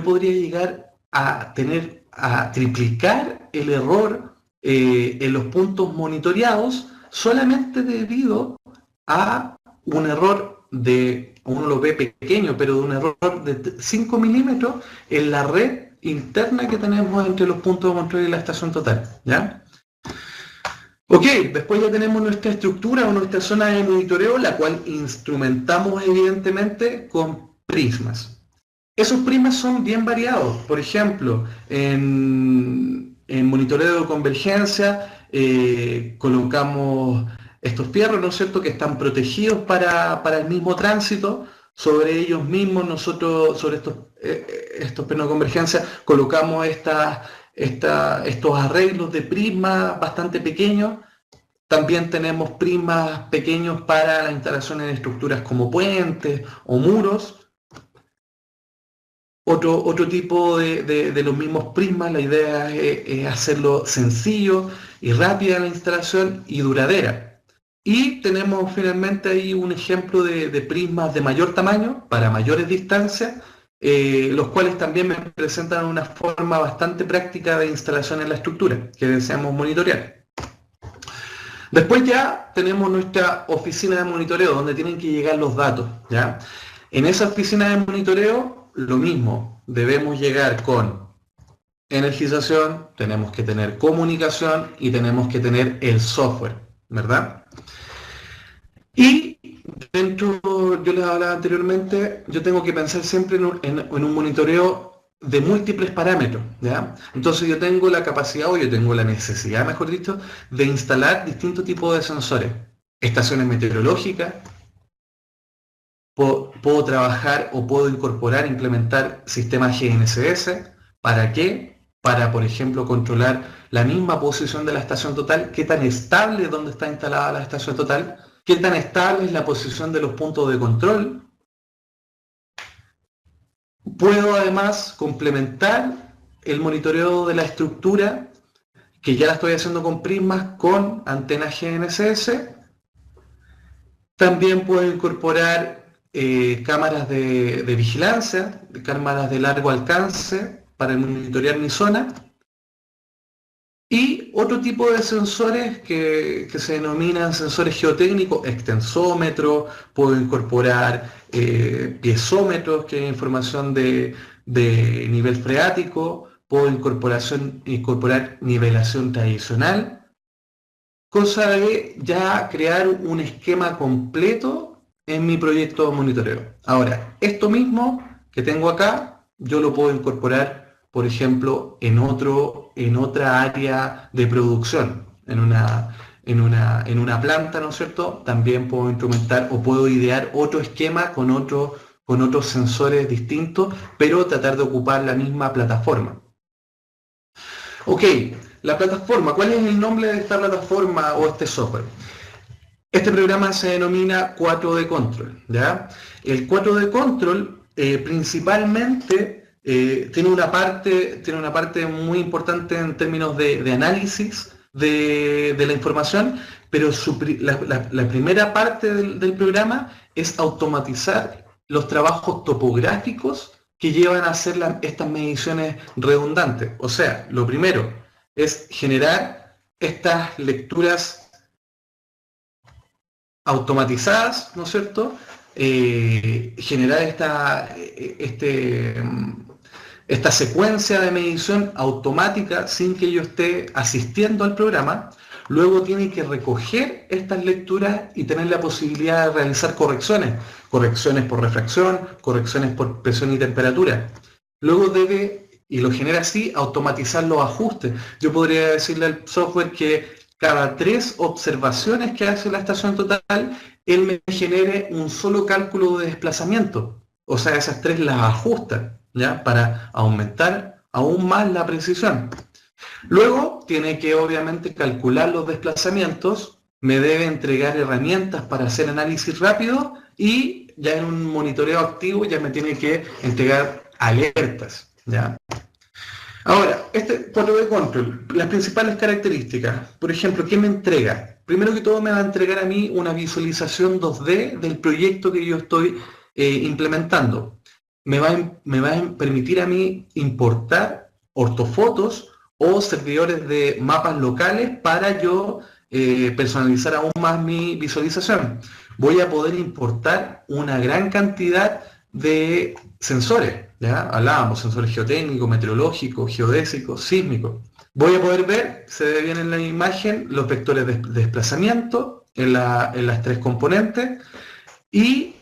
podría llegar a triplicar el error en los puntos monitoreados solamente debido a un error uno lo ve pequeño, pero de un error de 5 milímetros en la red interna que tenemos entre los puntos de control y la estación total, ¿ya? Ok, después ya tenemos nuestra estructura o nuestra zona de monitoreo, la cual instrumentamos evidentemente con prismas. Esos prismas son bien variados. Por ejemplo, en monitoreo de convergencia colocamos estos fierros, ¿no es cierto?, que están protegidos para el mismo tránsito. Sobre ellos mismos nosotros, sobre estos pernos de convergencia, colocamos estos arreglos de prismas bastante pequeños. También tenemos prismas pequeños para la instalación en estructuras como puentes o muros. Otro tipo de los mismos prismas, la idea es hacerlo sencillo y rápida la instalación y duradera. Y tenemos finalmente ahí un ejemplo de prismas de mayor tamaño para mayores distancias, los cuales también me presentan una forma bastante práctica de instalación en la estructura que deseamos monitorear. Después ya tenemos nuestra oficina de monitoreo, donde tienen que llegar los datos, ¿ya? En esa oficina de monitoreo, lo mismo, debemos llegar con energización, tenemos que tener comunicación y tenemos que tener el software, ¿verdad? Y dentro, yo les hablaba anteriormente, yo tengo que pensar siempre en un monitoreo de múltiples parámetros, ¿ya? Entonces yo tengo la capacidad, o yo tengo la necesidad, mejor dicho, de instalar distintos tipos de sensores. Estaciones meteorológicas, puedo trabajar o puedo incorporar, implementar sistemas GNSS. ¿Para qué? Para, por ejemplo, controlar la misma posición de la estación total, qué tan estable es donde está instalada la estación total, qué tan estable es la posición de los puntos de control. Puedo además complementar el monitoreo de la estructura, que ya la estoy haciendo con prismas, con antenas GNSS. También puedo incorporar cámaras de vigilancia, cámaras de largo alcance para monitorear mi zona, y otro tipo de sensores que se denominan sensores geotécnicos, extensómetros, puedo incorporar piezómetros, que es información de nivel freático, puedo incorporar nivelación tradicional, cosa de ya crear un esquema completo en mi proyecto de monitoreo. Ahora, esto mismo que tengo acá, yo lo puedo incorporar, por ejemplo, en otra área de producción, en una planta, ¿no es cierto? También puedo instrumentar o puedo idear otro esquema con otros sensores distintos, pero tratar de ocupar la misma plataforma. Ok, la plataforma, ¿cuál es el nombre de esta plataforma o este software? Este programa se denomina 4D Control, ¿ya? El 4D Control principalmente tiene una parte muy importante en términos de análisis de la información, pero la primera parte del programa es automatizar los trabajos topográficos que llevan a hacer estas mediciones redundantes. O sea, lo primero es generar estas lecturas automatizadas, ¿no es cierto? Generar esta secuencia de medición automática sin que yo esté asistiendo al programa. Luego tiene que recoger estas lecturas y tener la posibilidad de realizar correcciones por refracción, correcciones por presión y temperatura. Luego debe, y lo genera así, automatizar los ajustes. Yo podría decirle al software que cada 3 observaciones que hace la estación total, él me genere un solo cálculo de desplazamiento. O sea, esas 3 las ajusta, ¿ya? Para aumentar aún más la precisión. Luego tiene que obviamente calcular los desplazamientos, me debe entregar herramientas para hacer análisis rápido y ya en un monitoreo activo ya me tiene que entregar alertas, ¿ya? Ahora, este 4D Control, las principales características, por ejemplo, ¿qué me entrega? Primero que todo me va a entregar a mí una visualización 2D del proyecto que yo estoy implementando. Me va a permitir a mí importar ortofotos o servidores de mapas locales para yo personalizar aún más mi visualización. Voy a poder importar una gran cantidad de sensores, ¿ya? Hablábamos, sensores geotécnicos, meteorológicos, geodésicos, sísmicos. Voy a poder ver, se ve bien en la imagen, los vectores de desplazamiento en las 3 componentes y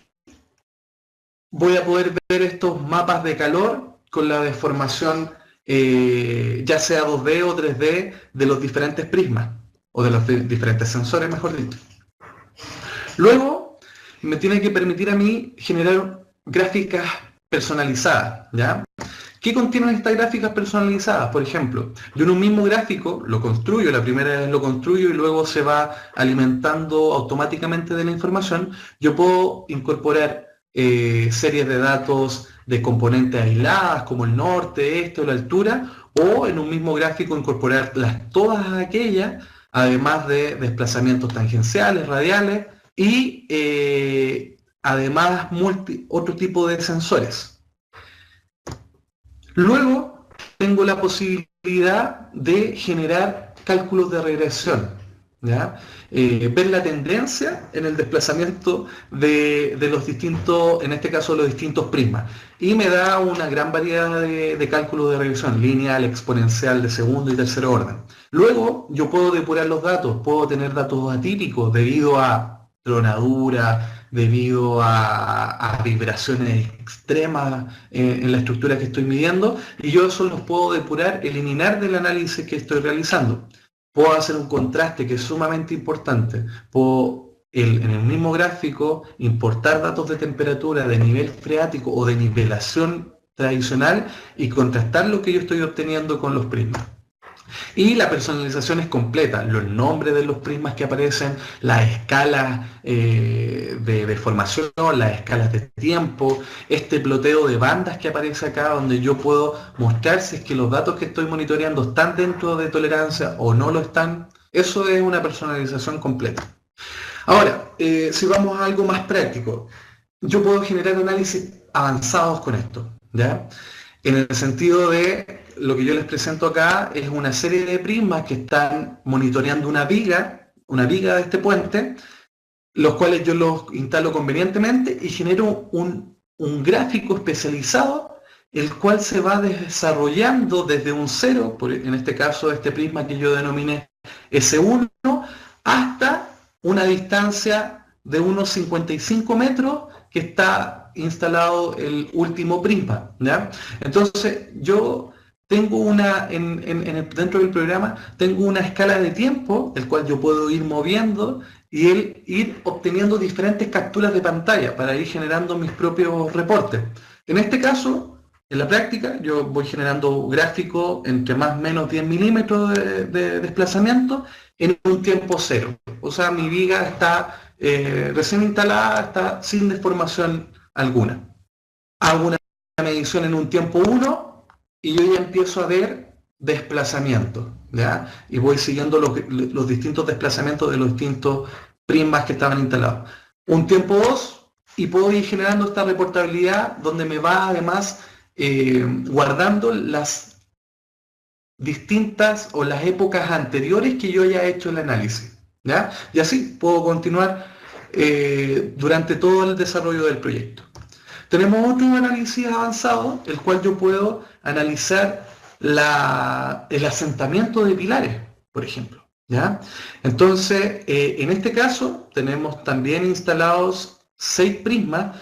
voy a poder ver estos mapas de calor con la deformación ya sea 2D o 3D de los diferentes prismas o de los diferentes sensores, mejor dicho. Luego me tiene que permitir a mí generar gráficas personalizadas, ¿ya? ¿Qué contienen estas gráficas personalizadas? Por ejemplo, yo en un mismo gráfico lo construyo, la primera vez lo construyo y luego se va alimentando automáticamente de la información. Yo puedo incorporar series de datos de componentes aisladas como el norte, este o la altura, o en un mismo gráfico incorporar todas aquellas, además de desplazamientos tangenciales, radiales y además otro tipo de sensores. Luego tengo la posibilidad de generar cálculos de regresión, ¿ya? Ver la tendencia en el desplazamiento de los distintos, en este caso los distintos prismas. Y me da una gran variedad de cálculos de regresión, lineal, exponencial, de segundo y tercer orden. Luego yo puedo depurar los datos, puedo tener datos atípicos debido a tronadura, debido a vibraciones extremas en la estructura que estoy midiendo, y yo eso los puedo depurar, eliminar del análisis que estoy realizando. Puedo hacer un contraste que es sumamente importante. Puedo, en el mismo gráfico, importar datos de temperatura, de nivel freático o de nivelación tradicional y contrastar lo que yo estoy obteniendo con los prismas. Y la personalización es completa, los nombres de los prismas que aparecen, las escalas de deformación, las escalas de tiempo, este ploteo de bandas que aparece acá, donde yo puedo mostrar si es que los datos que estoy monitoreando están dentro de tolerancia o no lo están. Eso es una personalización completa. Ahora, si vamos a algo más práctico, yo puedo generar análisis avanzados con esto, ¿ya? En el sentido de lo que yo les presento acá es una serie de prismas que están monitoreando una viga de este puente, los cuales yo los instalo convenientemente y genero un gráfico especializado, el cual se va desarrollando desde un cero, en este caso este prisma que yo denominé S1, hasta una distancia de unos 55 metros que está instalado el último prisma, ¿ya? Entonces yo tengo dentro del programa tengo una escala de tiempo, el cual yo puedo ir moviendo y ir obteniendo diferentes capturas de pantalla para ir generando mis propios reportes. En este caso, en la práctica, yo voy generando gráficos entre más o menos 10 milímetros de desplazamiento en un tiempo cero. O sea, mi viga está recién instalada, está sin deformación alguna. Hago una medición en un tiempo 1 y yo ya empiezo a ver desplazamiento, ¿ya? Y voy siguiendo los distintos desplazamientos de los distintos prismas que estaban instalados. Un tiempo 2 y puedo ir generando esta reportabilidad donde me va además guardando las distintas o las épocas anteriores que yo haya hecho el análisis, ¿ya? Y así puedo continuar durante todo el desarrollo del proyecto. Tenemos otro análisis avanzado, el cual yo puedo analizar el asentamiento de pilares, por ejemplo, ¿ya? Entonces, en este caso, tenemos también instalados 6 prismas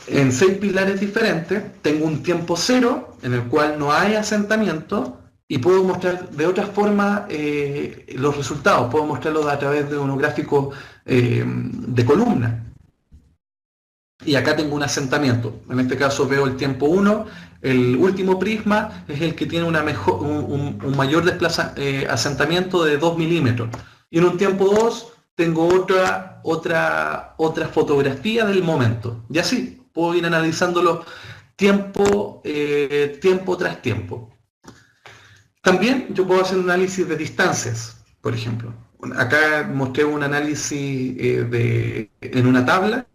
en 6 pilares diferentes. Tengo un tiempo cero, en el cual no hay asentamiento, y puedo mostrar de otra forma los resultados. Puedo mostrarlos a través de unos gráficos de columna. Y acá tengo un asentamiento. En este caso veo el tiempo 1. El último prisma es el que tiene un mayor asentamiento de 2 milímetros. Y en un tiempo 2 tengo otra fotografía del momento. Y así puedo ir analizándolo tiempo tras tiempo. También yo puedo hacer un análisis de distancias, por ejemplo. Acá mostré un análisis en una tabla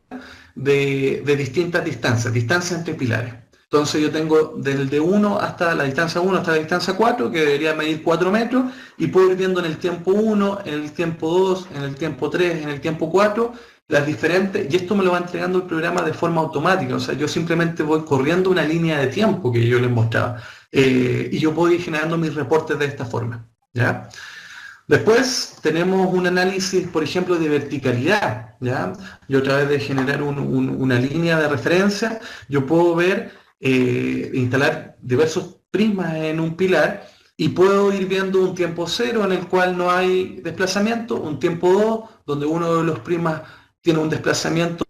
de distintas distancias entre pilares. Entonces yo tengo desde 1 hasta la distancia 1 hasta la distancia 4, que debería medir 4 metros, y puedo ir viendo en el tiempo 1, en el tiempo 2, en el tiempo 3, en el tiempo 4, las diferentes, y esto me lo va entregando el programa de forma automática. O sea, yo simplemente voy corriendo una línea de tiempo que yo les mostraba, y yo puedo ir generando mis reportes de esta forma, ¿ya? Después tenemos un análisis, por ejemplo, de verticalidad, ¿ya? Yo a través de generar una línea de referencia, yo puedo ver, instalar diversos prismas en un pilar y puedo ir viendo un tiempo 0 en el cual no hay desplazamiento, un tiempo 2 donde uno de los prismas tiene un desplazamiento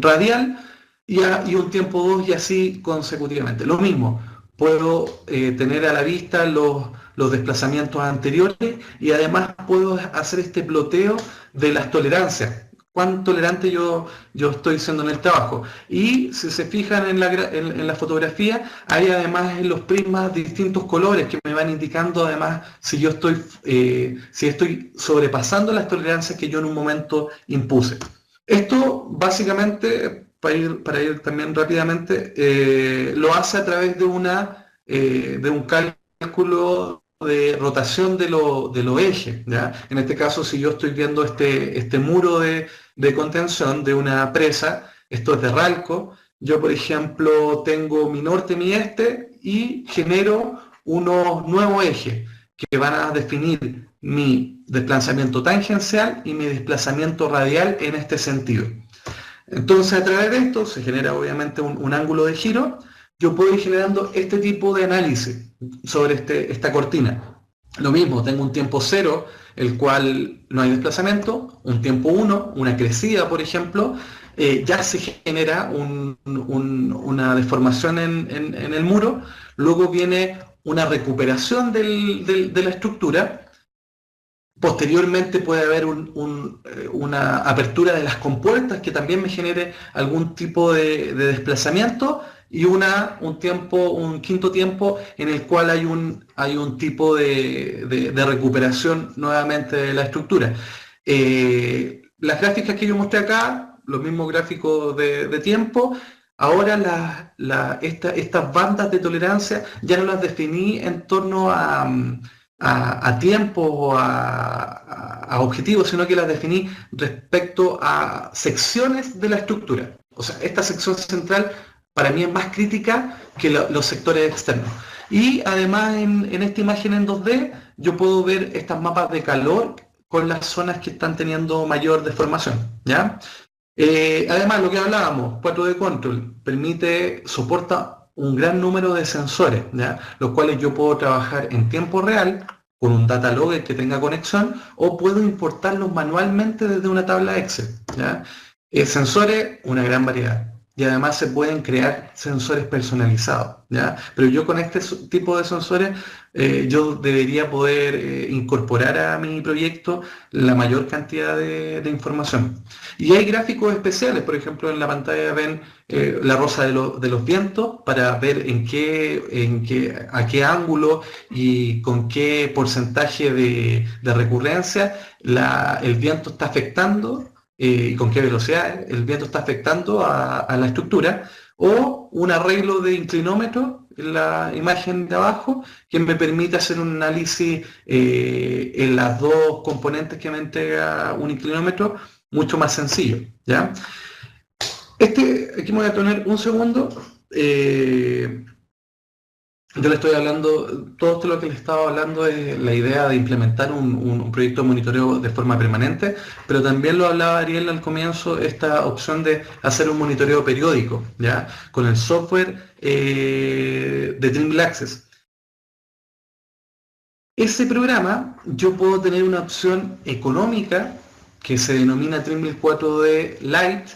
radial y un tiempo 2 y así consecutivamente. Lo mismo, puedo tener a la vista los desplazamientos anteriores y además puedo hacer este ploteo de las tolerancias, cuán tolerante yo estoy siendo en el trabajo. Y si se fijan en la fotografía, hay además en los prismas distintos colores que me van indicando además si yo estoy sobrepasando las tolerancias que yo en un momento impuse. Esto básicamente, para ir también rápidamente, lo hace a través de un cálculo de rotación de los ejes, ¿ya? En este caso, si yo estoy viendo este muro de contención de una presa, esto es de Ralco, yo por ejemplo tengo mi norte, mi este y genero unos nuevos ejes que van a definir mi desplazamiento tangencial y mi desplazamiento radial en este sentido. Entonces, a través de esto se genera obviamente un ángulo de giro. Yo puedo ir generando este tipo de análisis sobre esta cortina. Lo mismo, tengo un tiempo 0, el cual no hay desplazamiento, un tiempo 1, una crecida, por ejemplo, ya se genera una deformación en el muro, luego viene una recuperación de la estructura. Posteriormente puede haber una apertura de las compuertas que también me genere algún tipo de desplazamiento y un quinto tiempo en el cual hay un tipo de recuperación nuevamente de la estructura. las gráficas que yo mostré acá, los mismos gráficos de tiempo, ahora estas bandas de tolerancia ya no las definí en torno a tiempo o a objetivos, sino que las definí respecto a secciones de la estructura. O sea, esta sección central para mí es más crítica que los sectores externos. Y además en esta imagen en 2D yo puedo ver estas mapas de calor con las zonas que están teniendo mayor deformación, ¿ya? Además, lo que hablábamos, 4D Control, soporta un gran número de sensores, ¿ya? Los cuales yo puedo trabajar en tiempo real con un data logger que tenga conexión, o puedo importarlos manualmente desde una tabla Excel, ¿ya? Sensores, una gran variedad. Y además se pueden crear sensores personalizados, ¿ya? Pero yo con este tipo de sensores, yo debería poder incorporar a mi proyecto la mayor cantidad de información. Y hay gráficos especiales, por ejemplo, en la pantalla ven la rosa de los vientos para ver a qué ángulo y con qué porcentaje de recurrencia el viento está afectando y con qué velocidad el viento está afectando a la estructura, o un arreglo de inclinómetro en la imagen de abajo que me permite hacer un análisis en las dos componentes que me entrega un inclinómetro mucho más sencillo, ¿ya? Aquí me voy a poner un segundo. Yo le estoy hablando, todo esto lo que le estaba hablando es la idea de implementar un proyecto de monitoreo de forma permanente, pero también lo hablaba Ariel al comienzo, esta opción de hacer un monitoreo periódico, ¿ya? Con el software de Trimble Access. Ese programa yo puedo tener una opción económica que se denomina Trimble 4D Lite,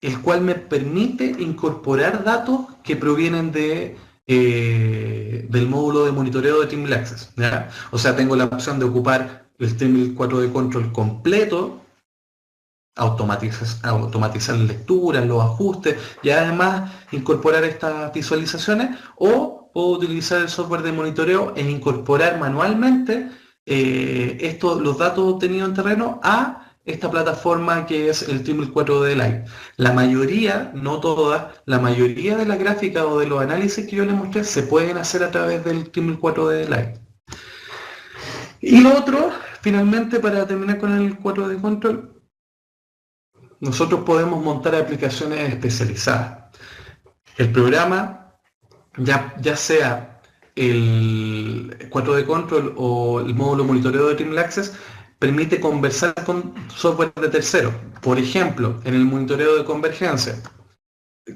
el cual me permite incorporar datos que provienen del módulo de monitoreo de Trimble Access, ¿ya? O sea, tengo la opción de ocupar el Trimble 4D Control completo, automatizar lecturas, los ajustes y además incorporar estas visualizaciones, o puedo utilizar el software de monitoreo e incorporar manualmente los datos obtenidos en terreno a esta plataforma que es el Trimble 4D Lite. La mayoría, no todas, la mayoría de las gráficas o de los análisis que yo les mostré se pueden hacer a través del Trimble 4D Lite. Y lo otro, finalmente, para terminar con el 4D Control, nosotros podemos montar aplicaciones especializadas. El programa, ya sea el 4D Control o el módulo monitoreo de Trimble Access, permite conversar con software de terceros. Por ejemplo, en el monitoreo de convergencia,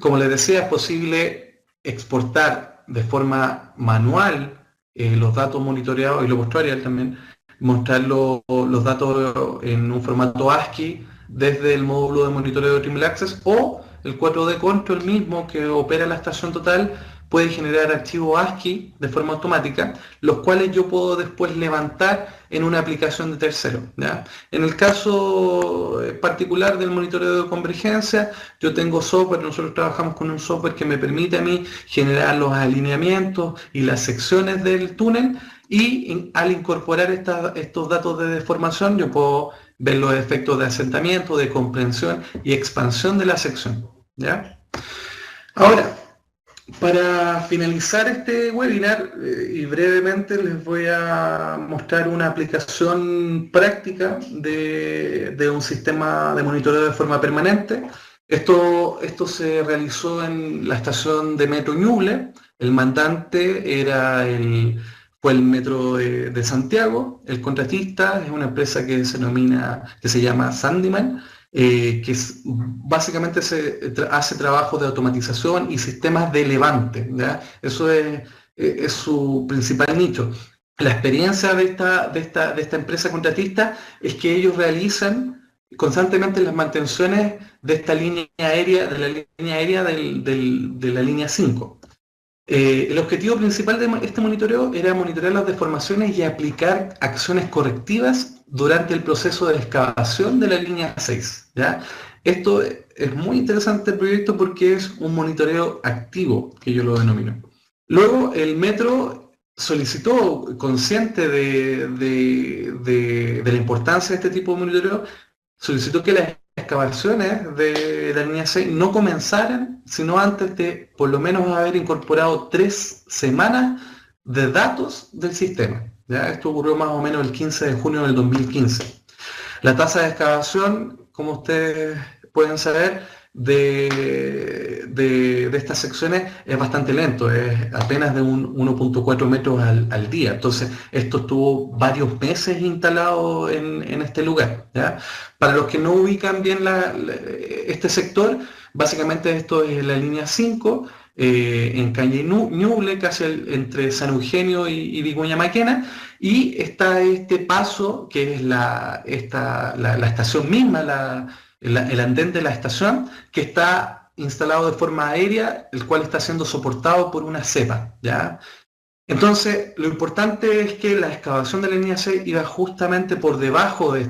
como les decía, es posible exportar de forma manual los datos monitoreados, y lo mostró Ariel también, mostrar los datos en un formato ASCII desde el módulo de monitoreo de Trimble Access, o el 4D Control mismo, que opera la estación total, puede generar archivos ASCII de forma automática, los cuales yo puedo después levantar en una aplicación de tercero, ¿ya? En el caso particular del monitoreo de convergencia, yo tengo software, nosotros trabajamos con un software que me permite a mí generar los alineamientos y las secciones del túnel, y al incorporar estos datos de deformación, yo puedo ver los efectos de asentamiento, de comprensión y expansión de la sección, ¿ya? Ahora, para finalizar este webinar, y brevemente les voy a mostrar una aplicación práctica de un sistema de monitoreo de forma permanente. Esto se realizó en la estación de Metro Ñuble. El mandante fue el Metro de Santiago. El contratista es una empresa que se llama Sandyman, que básicamente hace trabajos de automatización y sistemas de levante, ¿ya? Eso es su principal nicho. La experiencia de esta empresa contratista es que ellos realizan constantemente las mantenciones de esta línea aérea, de la línea 5. El objetivo principal de este monitoreo era monitorear las deformaciones y aplicar acciones correctivas durante el proceso de excavación de la línea 6, ¿ya? Esto es muy interesante el proyecto porque es un monitoreo activo, que yo lo denomino. Luego el Metro solicitó, consciente de la importancia de este tipo de monitoreo, solicitó que las excavaciones de la línea 6 no comenzaran, sino antes de por lo menos haber incorporado 3 semanas de datos del sistema. ¿Ya? Esto ocurrió más o menos el 15 de junio del 2015. La tasa de excavación, como ustedes pueden saber, de estas secciones es bastante lento, es apenas de un 1.4 metros al día. Entonces, esto estuvo varios meses instalado en este lugar. ¿Ya? Para los que no ubican bien este sector, básicamente esto es la línea 5, en calle Ñuble, casi entre San Eugenio y Vicuña Maquena, y está este paso que es la estación misma, el andén de la estación, que está instalado de forma aérea, el cual está siendo soportado por una cepa, ¿ya? Entonces, lo importante es que la excavación de la línea 6 iba justamente por debajo de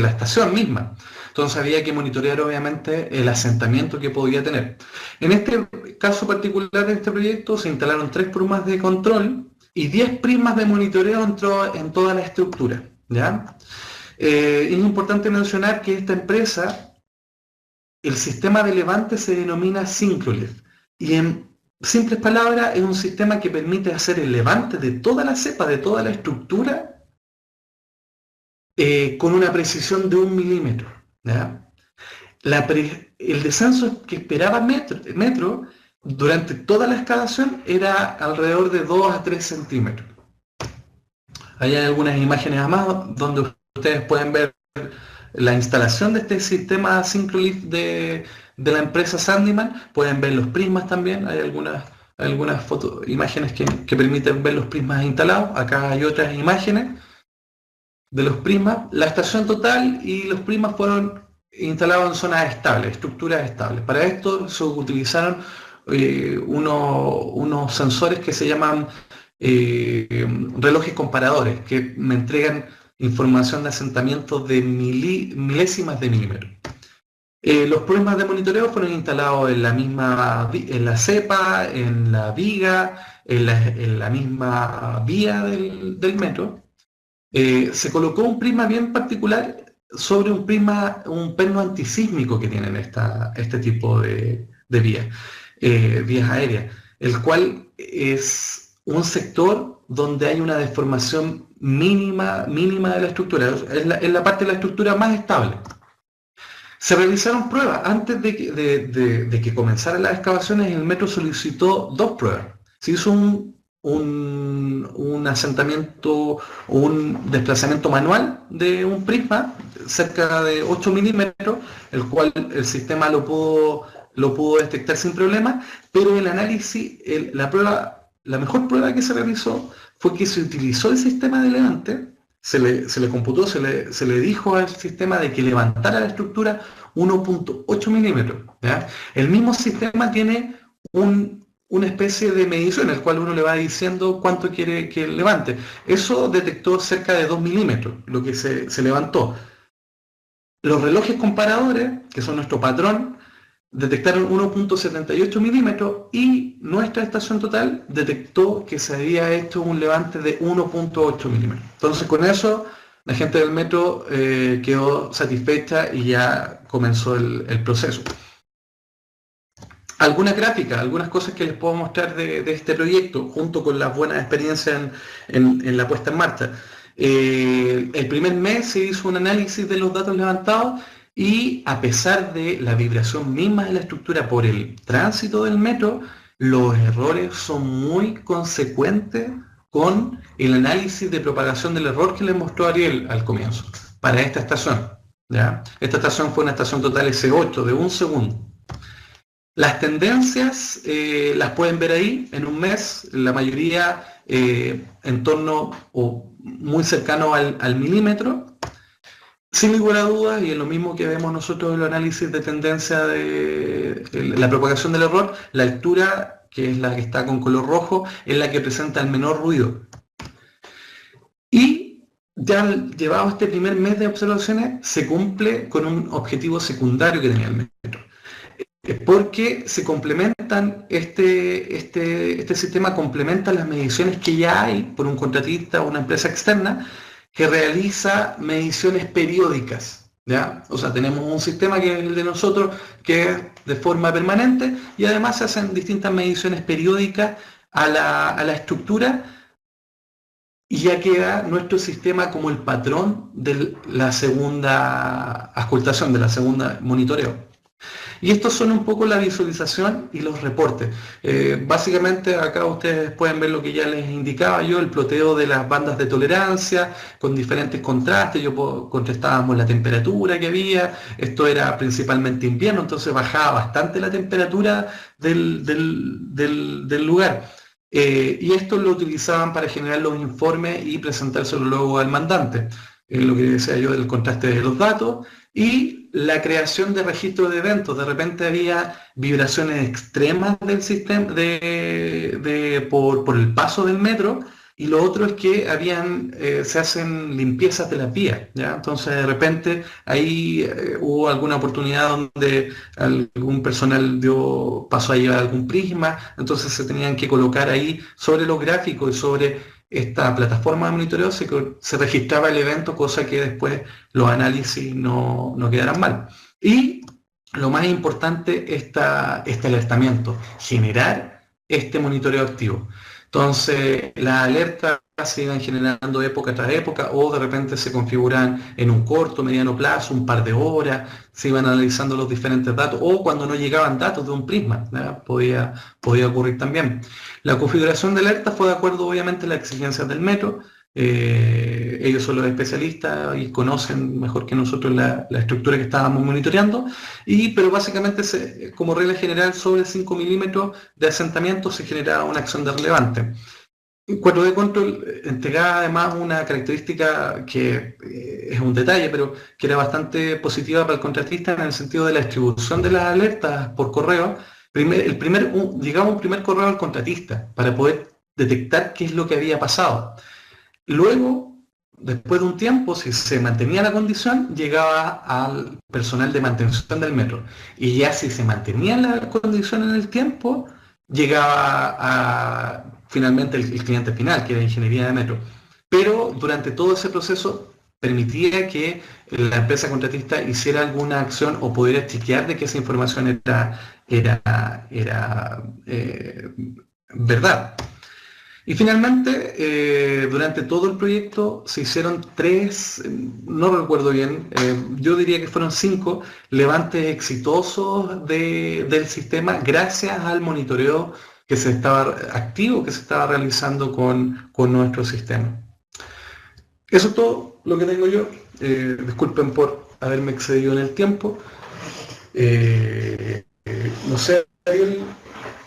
la estación misma. Entonces había que monitorear obviamente el asentamiento que podía tener. En este caso particular de este proyecto se instalaron 3 prismas de control y 10 prismas de monitoreo en toda la estructura, ¿ya? Es importante mencionar que esta empresa, el sistema de levante se denomina Syncrolift y en simples palabras es un sistema que permite hacer el levante de toda la cepa, de toda la estructura, con una precisión de 1 milímetro. ¿Ya? El descenso que esperaba metro durante toda la excavación era alrededor de 2 a 3 centímetros. Ahí hay algunas imágenes más donde ustedes pueden ver la instalación de este sistema Syncrolift de la empresa Sandyman. Pueden ver los prismas también, hay algunas imágenes que permiten ver los prismas instalados. Acá hay otras imágenes de los prismas. La estación total y los prismas fueron instalados en zonas estables, estructuras estables. Para esto se utilizaron unos sensores que se llaman relojes comparadores, que me entregan información de asentamiento de milésimas de milímetros. Los prismas de monitoreo fueron instalados en la cepa, en la viga, en la misma vía del metro. Se colocó un prisma bien particular sobre un perno antisísmico que tienen este tipo de vías aéreas, el cual es un sector donde hay una deformación mínima de la estructura, es la parte de la estructura más estable. Se realizaron pruebas. Antes de que comenzaran las excavaciones, el metro solicitó 2 pruebas. Se hizo un asentamiento, un desplazamiento manual de un prisma cerca de 8 milímetros, el cual el sistema lo pudo detectar sin problema, pero el análisis, la mejor prueba que se realizó fue que se utilizó el sistema de levante, se le computó, se le dijo al sistema de que levantara la estructura 1.8 milímetros. ¿Ya? El mismo sistema tiene una especie de medición en el cual uno le va diciendo cuánto quiere que levante. Eso detectó cerca de 2 milímetros, lo que se levantó. Los relojes comparadores, que son nuestro patrón, detectaron 1.78 milímetros y nuestra estación total detectó que se había hecho un levante de 1.8 milímetros. Entonces con eso la gente del metro quedó satisfecha y ya comenzó el proceso. Algunas gráficas, algunas cosas que les puedo mostrar de este proyecto, junto con las buenas experiencias en la puesta en marcha. El primer mes se hizo un análisis de los datos levantados y a pesar de la vibración misma de la estructura por el tránsito del metro, los errores son muy consecuentes con el análisis de propagación del error que les mostró Ariel al comienzo, para esta estación. ¿Ya? Esta estación fue una estación total S8 de 1 segundo. Las tendencias las pueden ver ahí en un mes, la mayoría en torno o muy cercano al milímetro. Sin ninguna duda, y es lo mismo que vemos nosotros en el análisis de tendencia de la propagación del error, la altura, que es la que está con color rojo, es la que presenta el menor ruido. Y ya llevado este primer mes de observaciones, se cumple con un objetivo secundario que tenía el metro. Porque se complementan, este sistema complementa las mediciones que ya hay por un contratista o una empresa externa, que realiza mediciones periódicas, ¿ya? O sea, tenemos un sistema que es el de nosotros, que es de forma permanente, y además se hacen distintas mediciones periódicas a la estructura, y ya queda nuestro sistema como el patrón de la segunda auscultación, de la segunda monitoreo. Y estos son un poco la visualización y los reportes. Básicamente acá ustedes pueden ver lo que ya les indicaba yo, el ploteo de las bandas de tolerancia con diferentes contrastes. Contrastábamos la temperatura que había. Esto era principalmente invierno, entonces bajaba bastante la temperatura del lugar. Y esto lo utilizaban para generar los informes y presentárselo luego al mandante. Lo que decía yo del contraste de los datos y la creación de registros de eventos. De repente había vibraciones extremas del sistema por el paso del metro, y lo otro es que se hacen limpiezas de las vías, ¿ya? Entonces de repente ahí hubo alguna oportunidad donde algún personal pasó a llevar algún prisma, entonces se tenían que colocar ahí sobre los gráficos y sobre esta plataforma de monitoreo se registraba el evento, cosa que después los análisis no quedaran mal. Y lo más importante, este alertamiento, generar este monitoreo activo. Entonces, las alertas se iban generando época tras época, o de repente se configuran en un corto, mediano plazo, un par de horas, se iban analizando los diferentes datos, o cuando no llegaban datos de un prisma, ¿verdad? Podía ocurrir también. La configuración de alerta fue de acuerdo, obviamente, a las exigencias del metro. Ellos son los especialistas y conocen mejor que nosotros la estructura que estábamos monitoreando, pero básicamente como regla general sobre 5 milímetros de asentamiento se generaba una acción de relevante. 4D Control entregaba además una característica que es un detalle, pero que era bastante positiva para el contratista en el sentido de la distribución de las alertas por correo. Llegaba un primer correo al contratista para poder detectar qué es lo que había pasado. Luego, después de un tiempo, si se mantenía la condición, llegaba al personal de mantención del metro. Y ya si se mantenía la condición en el tiempo, llegaba finalmente el cliente final, que era ingeniería de metro. Pero durante todo ese proceso permitía que la empresa contratista hiciera alguna acción o pudiera chequear de que esa información era verdad. Y finalmente, durante todo el proyecto se hicieron 3, no recuerdo bien, yo diría que fueron 5 levantes exitosos del sistema gracias al monitoreo activo que se estaba realizando con nuestro sistema. Eso es todo lo que tengo yo. Disculpen por haberme excedido en el tiempo. No sé, Ariel,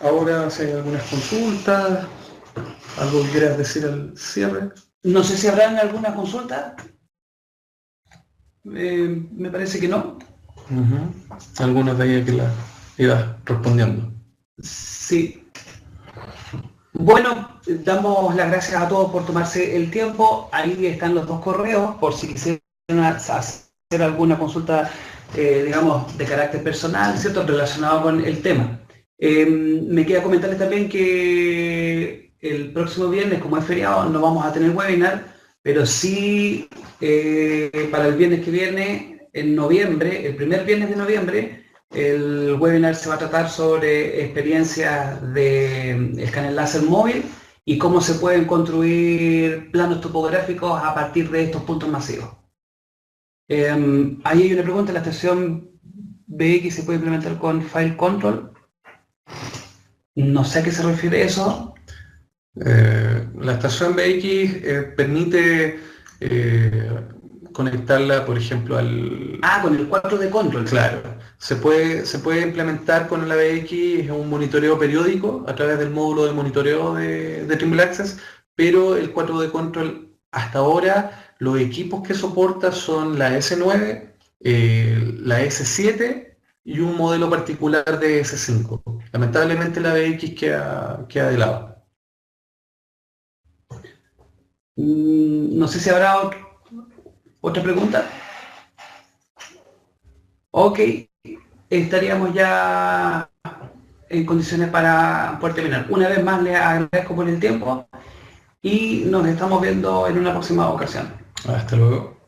ahora si hay algunas consultas. ¿Algo que quieras decir al cierre? No sé si habrán alguna consulta. Me parece que no. Algunas de ellas que las ibas respondiendo. Sí. Bueno, damos las gracias a todos por tomarse el tiempo. Ahí están los 2 correos, por si quisieran hacer alguna consulta, digamos, de carácter personal, ¿cierto?, relacionado con el tema. Me queda comentarles también que el próximo viernes, como es feriado, no vamos a tener webinar, pero sí para el viernes que viene, en noviembre, el primer viernes de noviembre, el webinar se va a tratar sobre experiencias del escáner láser móvil y cómo se pueden construir planos topográficos a partir de estos puntos masivos. Ahí hay una pregunta: ¿la estación BX se puede implementar con File Control? No sé a qué se refiere eso. La estación BX permite conectarla, por ejemplo, con el 4D Control. Claro, se puede implementar con la BX, es un monitoreo periódico a través del módulo de monitoreo de Trimble Access, pero el 4D Control hasta ahora los equipos que soporta son la S9, la S7 y un modelo particular de S5. Lamentablemente la BX queda de lado. No sé si habrá otra pregunta. Ok, estaríamos ya en condiciones para poder terminar. Una vez más les agradezco por el tiempo y nos estamos viendo en una próxima ocasión. Hasta luego.